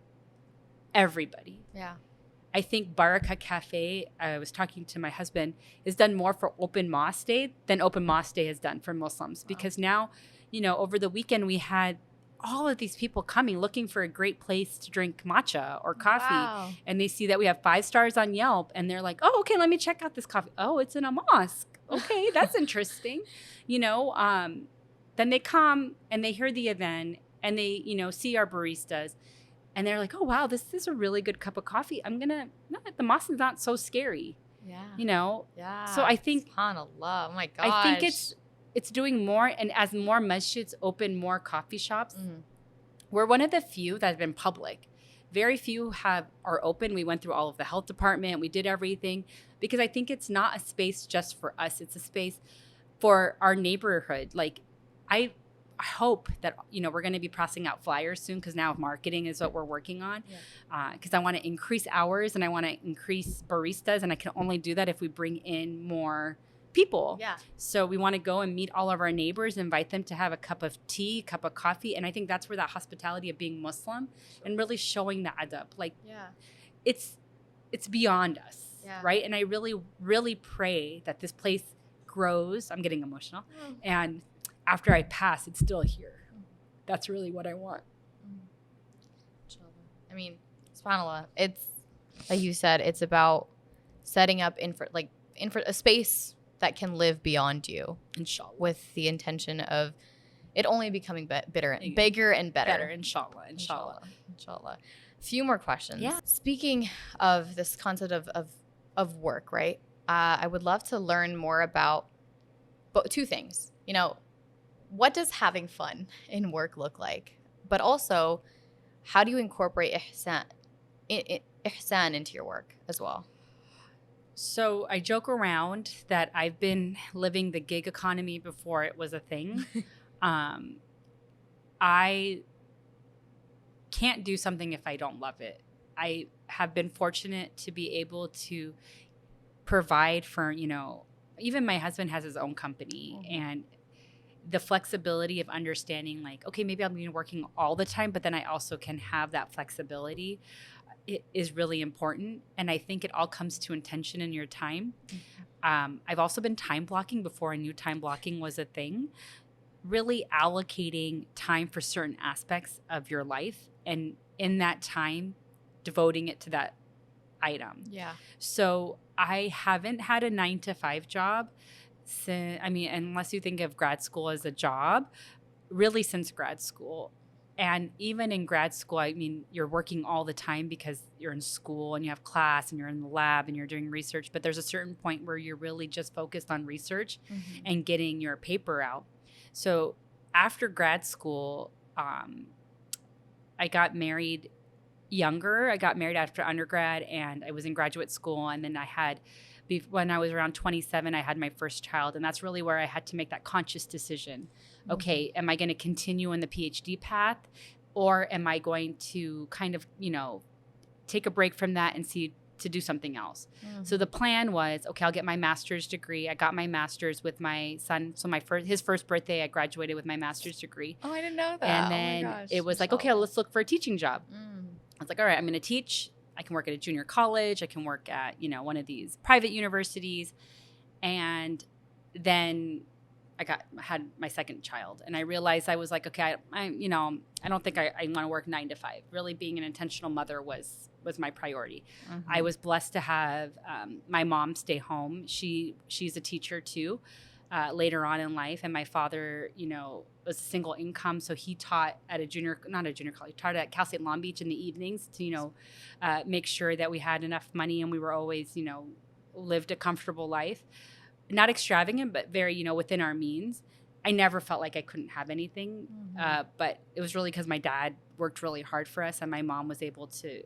everybody. I think Barakah Cafe, I was talking to my husband, has done more for Open Mosque Day than Open Mosque Day has done for Muslims. Because now, you know, over the weekend we had all of these people coming looking for a great place to drink matcha or coffee. And they see that we have 5 stars on Yelp and they're like, oh, okay, let me check out this coffee. Oh, it's in a mosque. Okay, that's interesting. You know, then they come and they hear the adhan and they, you know, see our baristas. And they're like, oh, wow, this is a really good cup of coffee. The mosque is not so scary. You know? So I think, SubhanAllah. Oh my gosh. I think it's doing more. And as more masjids open more coffee shops, we're one of the few that have been public. Very few are open. We went through all of the health department. We did everything because I think it's not a space just for us. It's a space for our neighborhood. Like, I hope that, you know, we're going to be passing out flyers soon, because now marketing is what we're working on, because I want to increase hours and I want to increase baristas, and I can only do that if we bring in more people. So we want to go and meet all of our neighbors, invite them to have a cup of tea, cup of coffee, and I think that's where that hospitality of being Muslim and really showing the adab, like it's beyond us, right? And I really, really pray that this place grows. I'm getting emotional. And after I pass, it's still here. That's really what I want. I mean, SubhanAllah, it's like you said, it's about setting up a space that can live beyond you, Inshallah. with the intention of it only becoming bigger and better. Better, inshallah. Inshallah. Few more questions. Yeah. Speaking of this concept of work, right? I would love to learn more about two things. What does having fun in work look like? But also, how do you incorporate ihsan into your work as well? So I joke around that I've been living the gig economy before it was a thing. I can't do something if I don't love it. I have been fortunate to be able to provide for, even my husband has his own company, and the flexibility of understanding, like, okay, maybe I'm working all the time, but then I also can have that flexibility. It is really important. And I think it all comes to intention in your time. I've also been time blocking before I knew time blocking was a thing. Really allocating time for certain aspects of your life, and in that time, devoting it to that item. Yeah. So I haven't had a 9-to-5 job since, unless you think of grad school as a job, really since grad school. And even in grad school, you're working all the time because you're in school and you have class and you're in the lab and you're doing research. But there's a certain point where you're really just focused on research and getting your paper out. So after grad school, I got married younger. I got married after undergrad, and I was in graduate school. And then when I was around 27, I had my first child. And that's really where I had to make that conscious decision. Okay, am I going to continue in the PhD path, or am I going to kind of, take a break from that and to do something else? So the plan was, okay, I'll get my master's degree. I got my master's with my son. So his first birthday, I graduated with my master's degree. Oh, I didn't know that. And then it was like, okay, let's look for a teaching job. I was like, all right, I'm going to teach. I can work at a junior college. I can work at, one of these private universities. And then I had my second child, and I realized I was like, okay, I don't think I want to work 9 to 5. Really being an intentional mother was my priority. I was blessed to have my mom stay home. She's a teacher too, later on in life. And my father, was a single income. So he taught at not a junior college, taught at Cal State Long Beach in the evenings to, make sure that we had enough money, and we were always, lived a comfortable life. Not extravagant, but very, within our means. I never felt like I couldn't have anything. But it was really because my dad worked really hard for us, and my mom was able to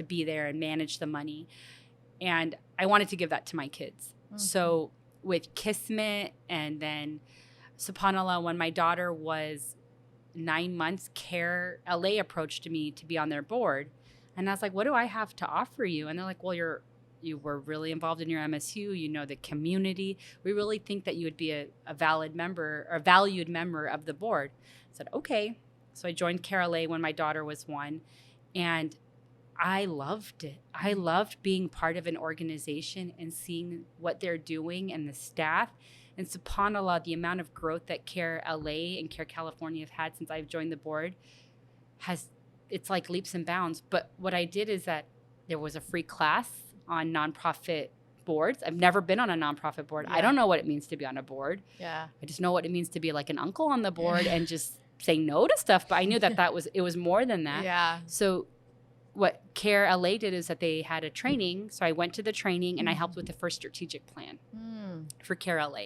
be there and manage the money. And I wanted to give that to my kids. So with Kismet, and then subhanAllah, when my daughter was 9 months, CARE LA approached me to be on their board. And I was like, what do I have to offer you? And they're like, well, you were really involved in your MSU, the community. We really think that you would be a valid member or valued member of the board. I said, okay. So I joined CARE LA when my daughter was 1, and I loved it. I loved being part of an organization and seeing what they're doing and the staff. And subhanAllah, the amount of growth that CARE LA and CARE California have had since I've joined the board it's like leaps and bounds. But what I did is that there was a free class on nonprofit boards. I've never been on a nonprofit board. Yeah. I don't know what it means to be on a board. Yeah. I just know what it means to be like an uncle on the board and just say no to stuff. But I knew that it was more than that. Yeah. So what CARE LA did is that they had a training. So I went to the training and I helped with the first strategic plan for CARE LA.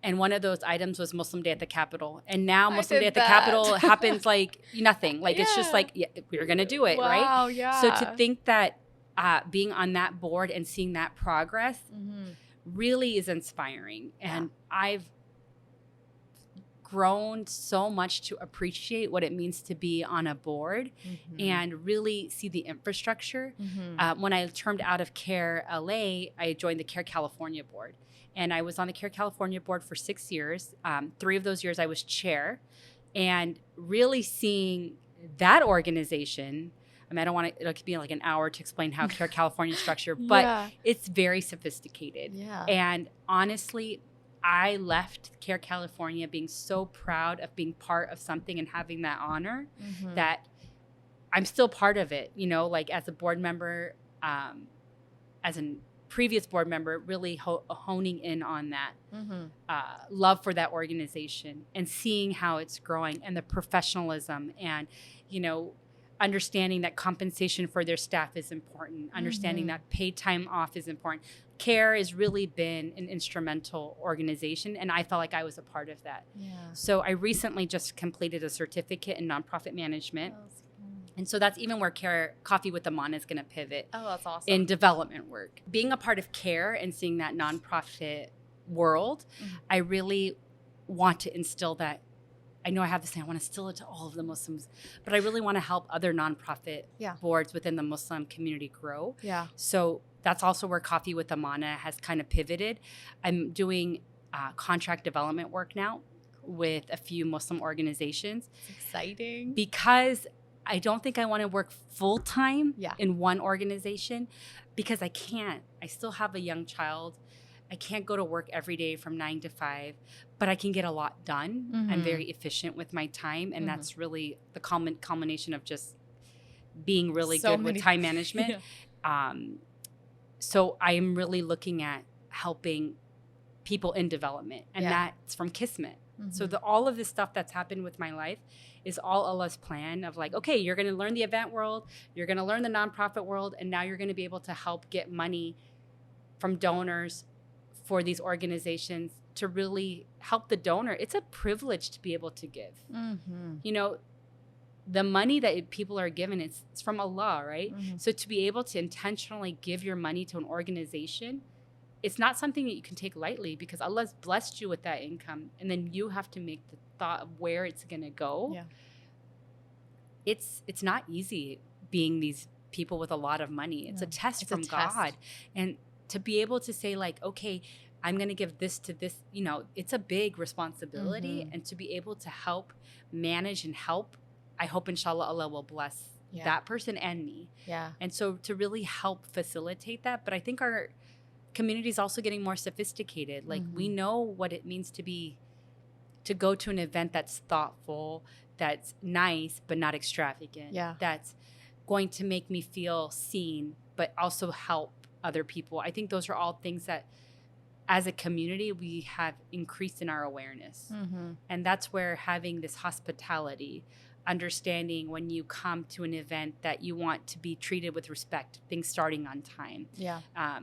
And one of those items was Muslim Day at the Capitol. And now Muslim Day at the Capitol happens like nothing. Like it's just like, we're going to do it, right? Wow, yeah. So to think that being on that board and seeing that progress really is inspiring. And I've grown so much to appreciate what it means to be on a board and really see the infrastructure. When I turned out of CARE LA, I joined the CARE California board. And I was on the CARE California board for 6 years. 3 of those years I was chair. And really seeing that organization, I don't want it to be like an hour to explain how CARE California is structured, but it's very sophisticated. Yeah. And honestly, I left CARE California being so proud of being part of something and having that honor that I'm still part of it, like as a board member, as a previous board member really honing in on that love for that organization and seeing how it's growing and the professionalism and, you know, understanding that compensation for their staff is important, understanding that paid time off is important. CARE has really been an instrumental organization, and I felt like I was a part of that. Yeah. So I recently just completed a certificate in nonprofit management. And so that's even where CARE Coffee with Amana is going to pivot. Oh, that's awesome. In development work. Being a part of CARE and seeing that nonprofit world, I really want to instill that. I know I have this thing, I want to instill it to all of the Muslims, but I really want to help other nonprofit boards within the Muslim community grow. Yeah. So that's also where Coffee with Amana has kind of pivoted. I'm doing contract development work now with a few Muslim organizations. It's exciting. Because I don't think I want to work full-time in one organization because I can't. I still have a young child. I can't go to work every day from 9 to 5, but I can get a lot done. I'm very efficient with my time, and that's really the culmination of just being really good with time management. So I am really looking at helping people in development, and that's from Kismet. So all of this stuff that's happened with my life is all Allah's plan of like, okay, you're going to learn the event world, you're going to learn the nonprofit world, and now you're going to be able to help get money from donors for these organizations to really help the donor. It's a privilege to be able to give. You know, the money that people are given, it's from Allah, right? So to be able to intentionally give your money to an organization, it's not something that you can take lightly because Allah's blessed you with that income, and then you have to make the thought of where it's going to go. It's not easy being these people with a lot of money. It's a test from God. And to be able to say like, okay, I'm going to give this to this, you know, it's a big responsibility. And to be able to help manage and help, I hope inshallah Allah will bless that person and me. And so to really help facilitate that. But I think our community is also getting more sophisticated. Like we know what it means to go to an event that's thoughtful, that's nice, but not extravagant. That's going to make me feel seen, but also help other people. I think those are all things that as a community, we have increased in our awareness. And that's where having this hospitality, understanding when you come to an event that you want to be treated with respect, things starting on time.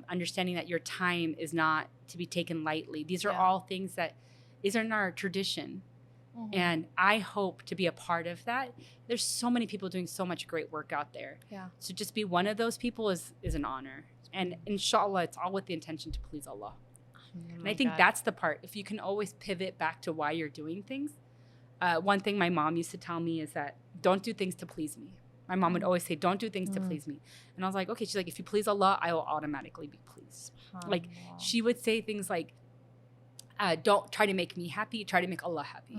Understanding that your time is not to be taken lightly. These are all things that is in our tradition. And I hope to be a part of that. There's so many people doing so much great work out there. So just be one of those people is an honor. And inshallah, it's all with the intention to please Allah. And I think that's the part. If you can always pivot back to why you're doing things. One thing my mom used to tell me is that don't do things to please me. My mom would always say, don't do things to please me. And I was like, okay. She's like, if you please Allah, I will automatically be pleased. Like she would say things like, don't try to make me happy, try to make Allah happy.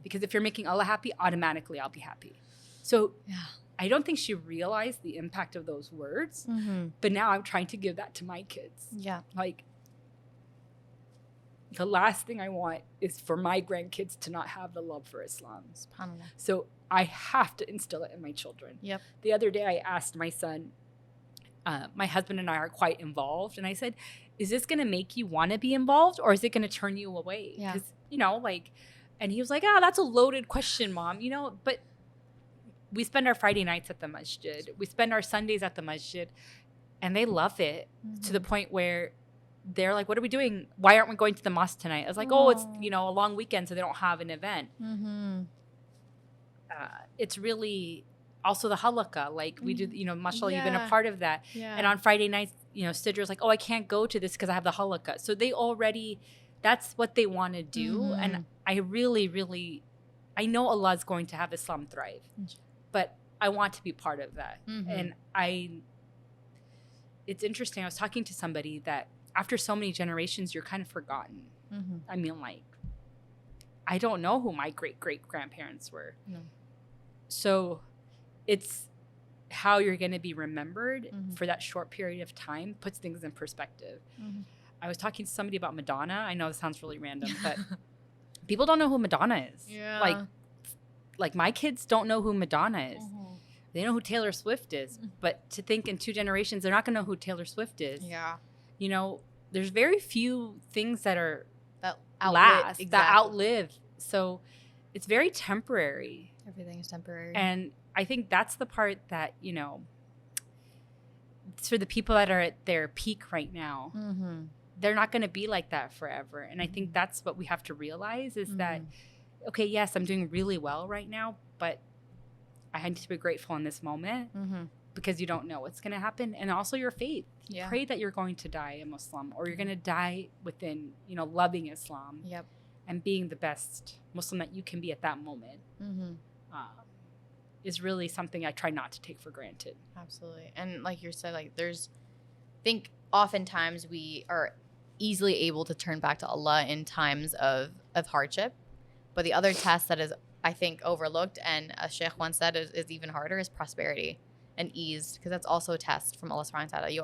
Because if you're making Allah happy, automatically I'll be happy. So I don't think she realized the impact of those words. But now I'm trying to give that to my kids. Like, the last thing I want is for my grandkids to not have the love for Islam. So I have to instill it in my children. The other day I asked my son, my husband and I are quite involved. And I said, is this going to make you want to be involved or is it going to turn you away? Because, you know, like, and he was like, oh, that's a loaded question, Mom. You know, but we spend our Friday nights at the masjid. We spend our Sundays at the masjid. And they love it to the point where they're like, what are we doing? Why aren't we going to the mosque tonight? I was like, oh, it's, you know, a long weekend, so they don't have an event. It's really also the halakha. Like we do, you know, mashallah, you've been a part of that. And on Friday nights, you know, Sidra's like, oh, I can't go to this because I have the halakha. So they already, that's what they want to do. And I really, really, I know Allah is going to have Islam thrive. But I want to be part of that. And it's interesting. I was talking to somebody that after so many generations, you're kind of forgotten. I mean, like, I don't know who my great-great-grandparents were. So it's how you're going to be remembered for that short period of time puts things in perspective. I was talking to somebody about Madonna. I know this sounds really random, but people don't know who Madonna is. Like my kids don't know who Madonna is. They know who Taylor Swift is, but to think in 2 generations, they're not going to know who Taylor Swift is. you know, there's very few things that are that last, exactly. that outlive. So it's very temporary. Everything is temporary. And I think that's the part that, you know, it's for the people that are at their peak right now. Mm-hmm. They're not going to be like that forever. And I think that's what we have to realize is that, okay, yes, I'm doing really well right now, but I need to be grateful in this moment because you don't know what's going to happen. And also your faith. You pray that you're going to die a Muslim or you're going to die within, you know, loving Islam and being the best Muslim that you can be at that moment. Is really something I try not to take for granted. Absolutely. And like you said, like I think oftentimes we are easily able to turn back to Allah in times of hardship. But the other test that is, I think, overlooked, and a sheikh once said is even harder, is prosperity and ease, because that's also a test from Allah subhanahu wa ta'ala. You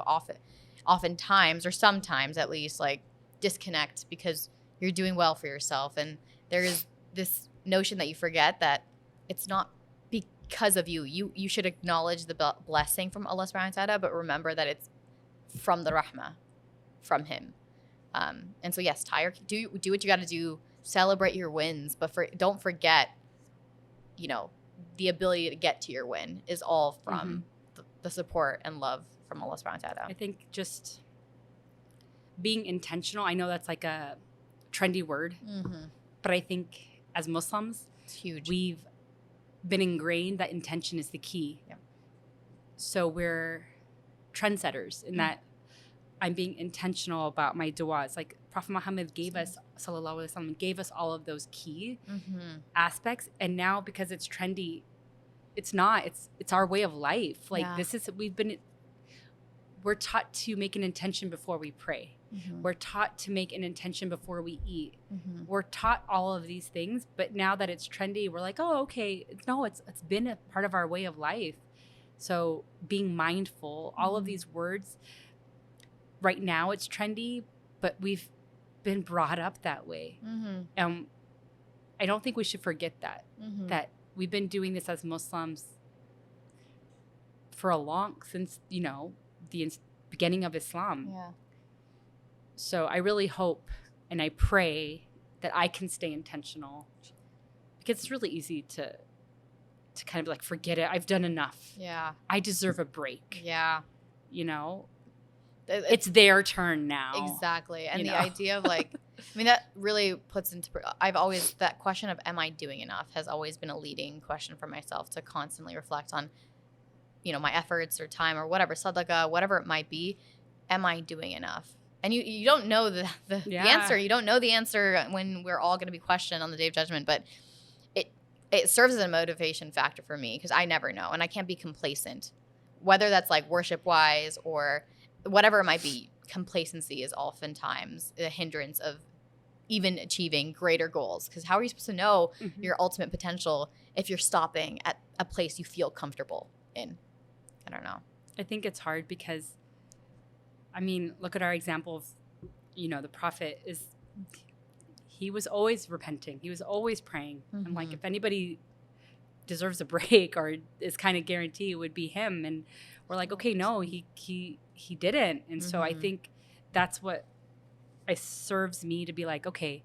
oftentimes, or sometimes at least, like disconnect because you're doing well for yourself. And there is this notion that you forget that it's not because of you. You should acknowledge the blessing from Allah subhanahu wa ta'ala, but remember that it's from the rahmah, from him. And so yes, do what you got to do, celebrate your wins, but don't forget, you know, the ability to get to your win is all from the support and love from Allah subhanahu wa ta'ala. I think just being intentional, I know that's like a trendy word, but I think as Muslims, it's huge. We've been ingrained that intention is the key. So we're trendsetters in that I'm being intentional about my du'as. Like Prophet Muhammad gave us, sallallahu alaihi wasallam, gave us all of those key aspects. And now because it's trendy, it's not. It's our way of life. Like we're taught to make an intention before we pray. We're taught to make an intention before we eat. We're taught all of these things, but now that it's trendy, we're like, oh, okay. No, it's been a part of our way of life. So being mindful, all of these words, right now it's trendy, but we've been brought up that way. I don't think we should forget that we've been doing this as Muslims for since, you know, the beginning of Islam. So I really hope and I pray that I can stay intentional, because it's really easy to kind of like forget it. I've done enough. I deserve a break. You know, it's their turn now. Exactly. And the idea of like, I mean, that really puts into, that question of am I doing enough has always been a leading question for myself to constantly reflect on, you know, my efforts or time or whatever, sadaqah, whatever it might be. Am I doing enough? And you don't know the answer. You don't know the answer when we're all going to be questioned on the Day of Judgment. But it serves as a motivation factor for me, because I never know. And I can't be complacent. Whether that's like worship-wise or whatever it might be, complacency is oftentimes a hindrance of even achieving greater goals. Because how are you supposed to know your ultimate potential if you're stopping at a place you feel comfortable in? I don't know. I think it's hard because, I mean, look at our example of, you know, the Prophet he was always repenting. He was always praying. I'm like, if anybody deserves a break or is kind of guaranteed, it would be him. And we're like, okay, no, he didn't. And so I think that's what serves me to be like, okay,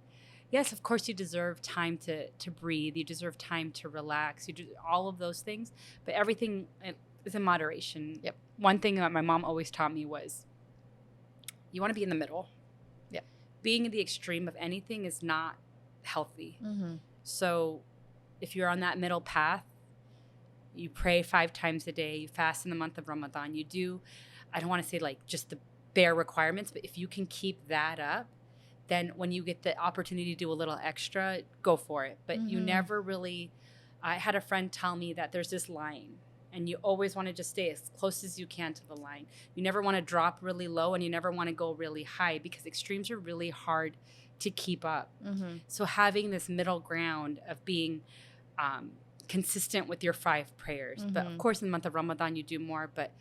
yes, of course you deserve time to breathe. You deserve time to relax. You do all of those things, but everything is in moderation. One thing that my mom always taught me was, you want to be in the middle. Being in the extreme of anything is not healthy. So if you're on that middle path, you pray 5 times a day, you fast in the month of Ramadan, you do, I don't want to say like just the bare requirements, but if you can keep that up, then when you get the opportunity to do a little extra, go for it. But you never really, I had a friend tell me that there's this line, and you always want to just stay as close as you can to the line. You never want to drop really low, and you never want to go really high, because extremes are really hard to keep up. So having this middle ground of being consistent with your 5 prayers. But of course, in the month of Ramadan, you do more. But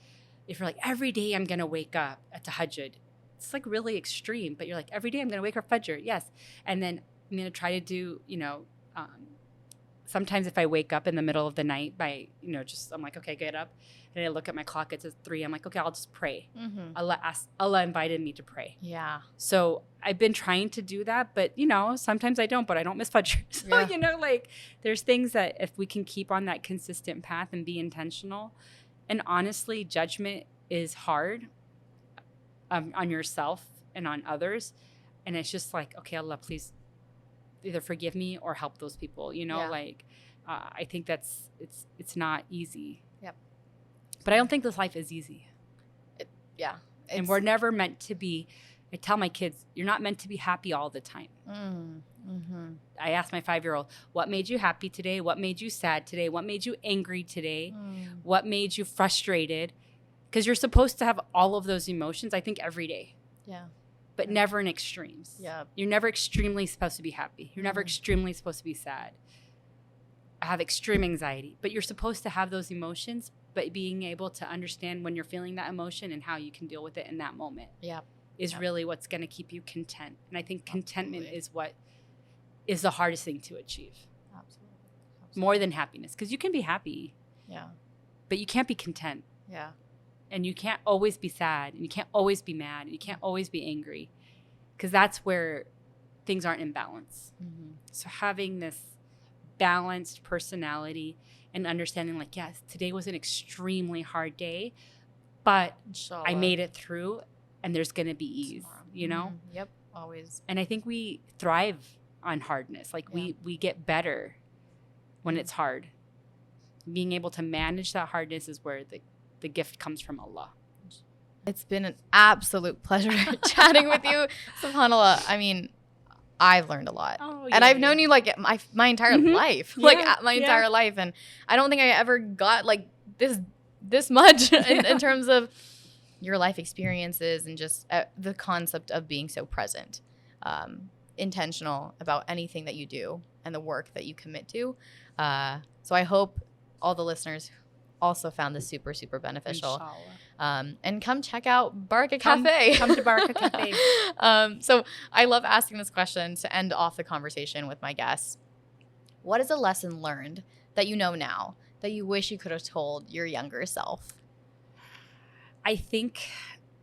if you're like, every day I'm going to wake up at tahajjud, it's like really extreme. But you're like, every day I'm going to wake up Fajr. Yes. And then I'm going to try to do, you know, sometimes if I wake up in the middle of the night by, just I'm like, okay, get up. And I look at my clock, it says 3. I'm like, okay, I'll just pray. Allah invited me to pray. Yeah. So I've been trying to do that, but sometimes I don't, but I don't miss Fajr. So, there's things that if we can keep on that consistent path and be intentional, and honestly, judgment is hard on yourself and on others. And it's just like, okay, Allah, please either forgive me or help those people, I think it's not easy. Yep. But I don't think this life is easy. And we're never meant to be, I tell my kids, you're not meant to be happy all the time. I asked my 5-year-old, what made you happy today? What made you sad today? What made you angry today? What made you frustrated? Because you're supposed to have all of those emotions, I think, every day. Yeah. But never in extremes. Yeah. You're never extremely supposed to be happy. You're never extremely supposed to be sad. I have extreme anxiety. But you're supposed to have those emotions, but being able to understand when you're feeling that emotion and how you can deal with it in that moment is really what's going to keep you content. And I think contentment is what is the hardest thing to achieve. Absolutely. More than happiness. Because you can be happy. Yeah. But you can't be content. Yeah. And you can't always be sad. And you can't always be mad. And you can't always be angry. Because that's where things aren't in balance. So having this balanced personality and understanding like, yes, today was an extremely hard day, but Inshallah. I made it through and there's going to be ease, Yep. Always. And I think we thrive on hardness. Like we get better when it's hard. Being able to manage that hardness is where the gift comes from Allah. It's been an absolute pleasure chatting with you. SubhanAllah. I mean, I've learned a lot. And I've known you like my entire life. My entire life. And I don't think I ever got like this much in terms of your life experiences and just the concept of being so present, intentional about anything that you do and the work that you commit to. So I hope all the listeners also found this super, super beneficial. And come check out Barakah Cafe. Come to Barakah Cafe. So I love asking this question to end off the conversation with my guests. What is a lesson learned that you know now that you wish you could have told your younger self? I think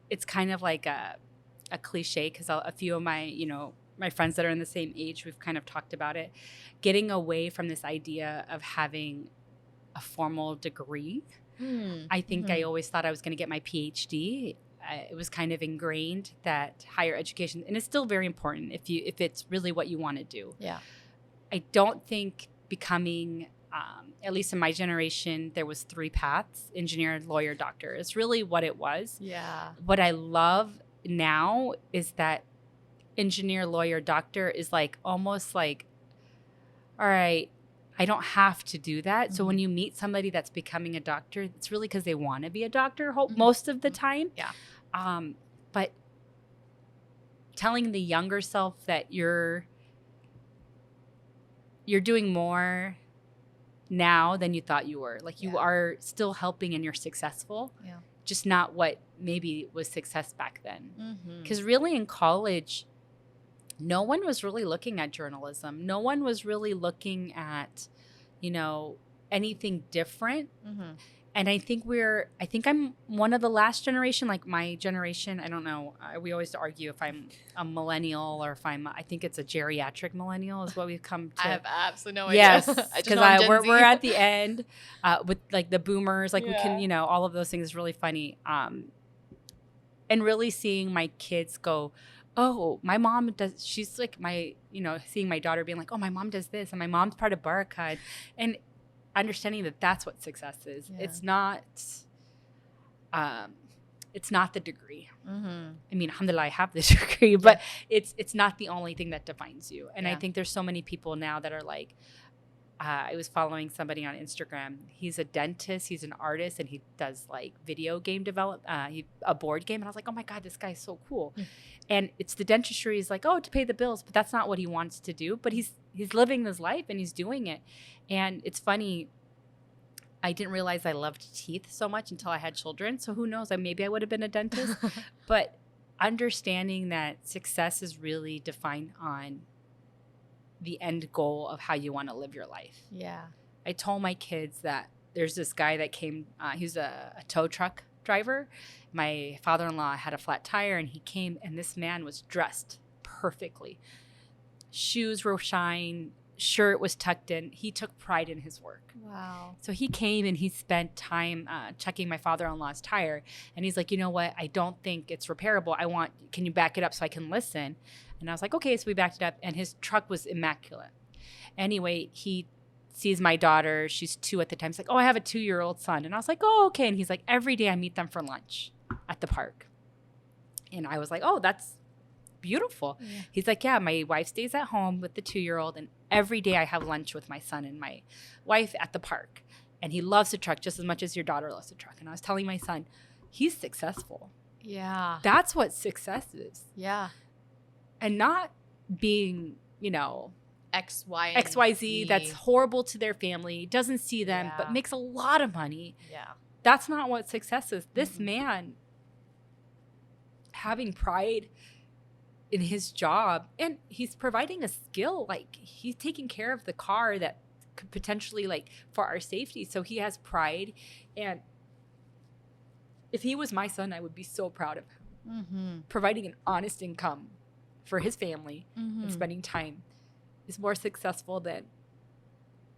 it's kind of like a cliche because a few of my, my friends that are in the same age, we've kind of talked about it. Getting away from this idea of having a formal degree. I think I always thought I was going to get my PhD. It was kind of ingrained that higher education, and it's still very important if it's really what you want to do. Yeah. I don't think becoming, at least in my generation, there was 3 paths: engineer, lawyer, doctor. It's really what it was. Yeah. What I love now is that engineer, lawyer, doctor is like almost like, all right, I don't have to do that. So when you meet somebody that's becoming a doctor, it's really because they want to be a doctor most of the time. Yeah. But telling the younger self that you're doing more now than you thought you were. Like you are still helping and you're successful. Yeah. Just not what maybe was success back then. Because really in college, no one was really looking at journalism. No one was really looking at, anything different. And I think I'm one of the last generation, like my generation. I don't know. We always argue if I'm a millennial or if I think it's a geriatric millennial is what we've come to. I have absolutely no idea. Yes, because we're at the end with like the boomers. Like we can, all of those things is really funny. And really seeing my kids go, oh, my mom does, she's like seeing my daughter being like, oh, my mom does this and my mom's part of Barakah. And understanding that that's what success is. Yeah. It's not the degree. I mean, alhamdulillah, I have this degree, but it's not the only thing that defines you. And I think there's so many people now that are like, I was following somebody on Instagram. He's a dentist, he's an artist, and he does like video game a board game. And I was like, oh my God, this guy's so cool. And it's the dentistry is like, oh, to pay the bills, but that's not what he wants to do. But he's living this life and he's doing it. And it's funny, I didn't realize I loved teeth so much until I had children. So who knows, maybe I would have been a dentist. But understanding that success is really defined on the end goal of how you want to live your life. Yeah. I told my kids that there's this guy that came, he's a tow truck driver. My father-in-law had a flat tire and he came, and this man was dressed perfectly. Shoes were shined, shirt was tucked in. He took pride in his work. Wow. So he came and he spent time checking my father-in-law's tire. And he's like, you know what? I don't think it's repairable. Can you back it up so I can listen? And I was like, okay. So we backed it up, and his truck was immaculate. Anyway, he sees my daughter. She's 2 at the time. He's like, oh, I have a 2-year-old son. And I was like, oh, okay. And he's like, every day I meet them for lunch at the park. And I was like, oh, that's beautiful. Yeah. He's like, yeah, my wife stays at home with the 2-year-old, and every day I have lunch with my son and my wife at the park. And he loves the truck just as much as your daughter loves the truck. And I was telling my son, he's successful. Yeah. That's what success is. Yeah. And not being, X, Y, XYZ that's horrible to their family, doesn't see them, but makes a lot of money. Yeah. That's not what success is. This man having pride in his job, and he's providing a skill, like he's taking care of the car that could potentially, like, for our safety. So he has pride. And if he was my son, I would be so proud of him. Providing an honest income for his family and spending time is more successful than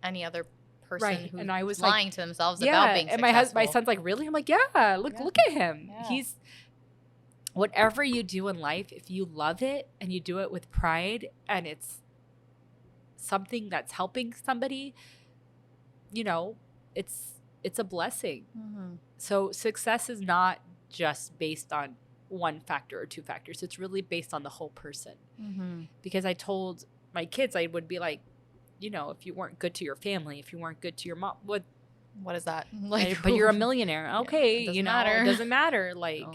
any other person who's and I was lying to themselves about being successful. And my son's like, really? I'm like, yeah, look at him. Yeah. He's, whatever you do in life, if you love it and you do it with pride and it's something that's helping somebody, it's a blessing. So success is not just based on one factor or 2 factors. It's really based on the whole person. Because I told my kids, I would be like, if you weren't good to your family, if you weren't good to your mom, what is that? Like, but you're a millionaire. Okay. It doesn't matter. Like,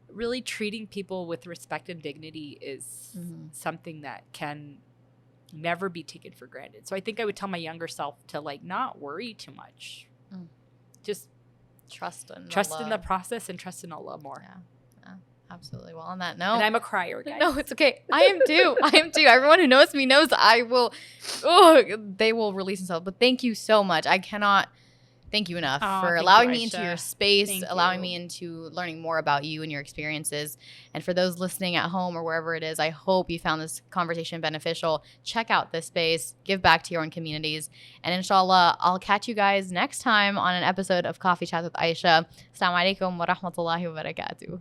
really treating people with respect and dignity is something that can never be taken for granted. So I think I would tell my younger self to, like, not worry too much. Just trust in the process and trust in Allah more. Yeah. Absolutely. Well, on that note, and I'm a crier, guys. No, it's okay. I am too. Everyone who knows me knows I will. They will release themselves. But thank you so much. I cannot thank you enough for allowing me into your space, allowing me into learning more about you and your experiences. And for those listening at home or wherever it is, I hope you found this conversation beneficial. Check out this space. Give back to your own communities. And inshallah, I'll catch you guys next time on an episode of Coffee Chat with Aisha. Assalamu alaikum wa rahmatullahi wa barakatuh.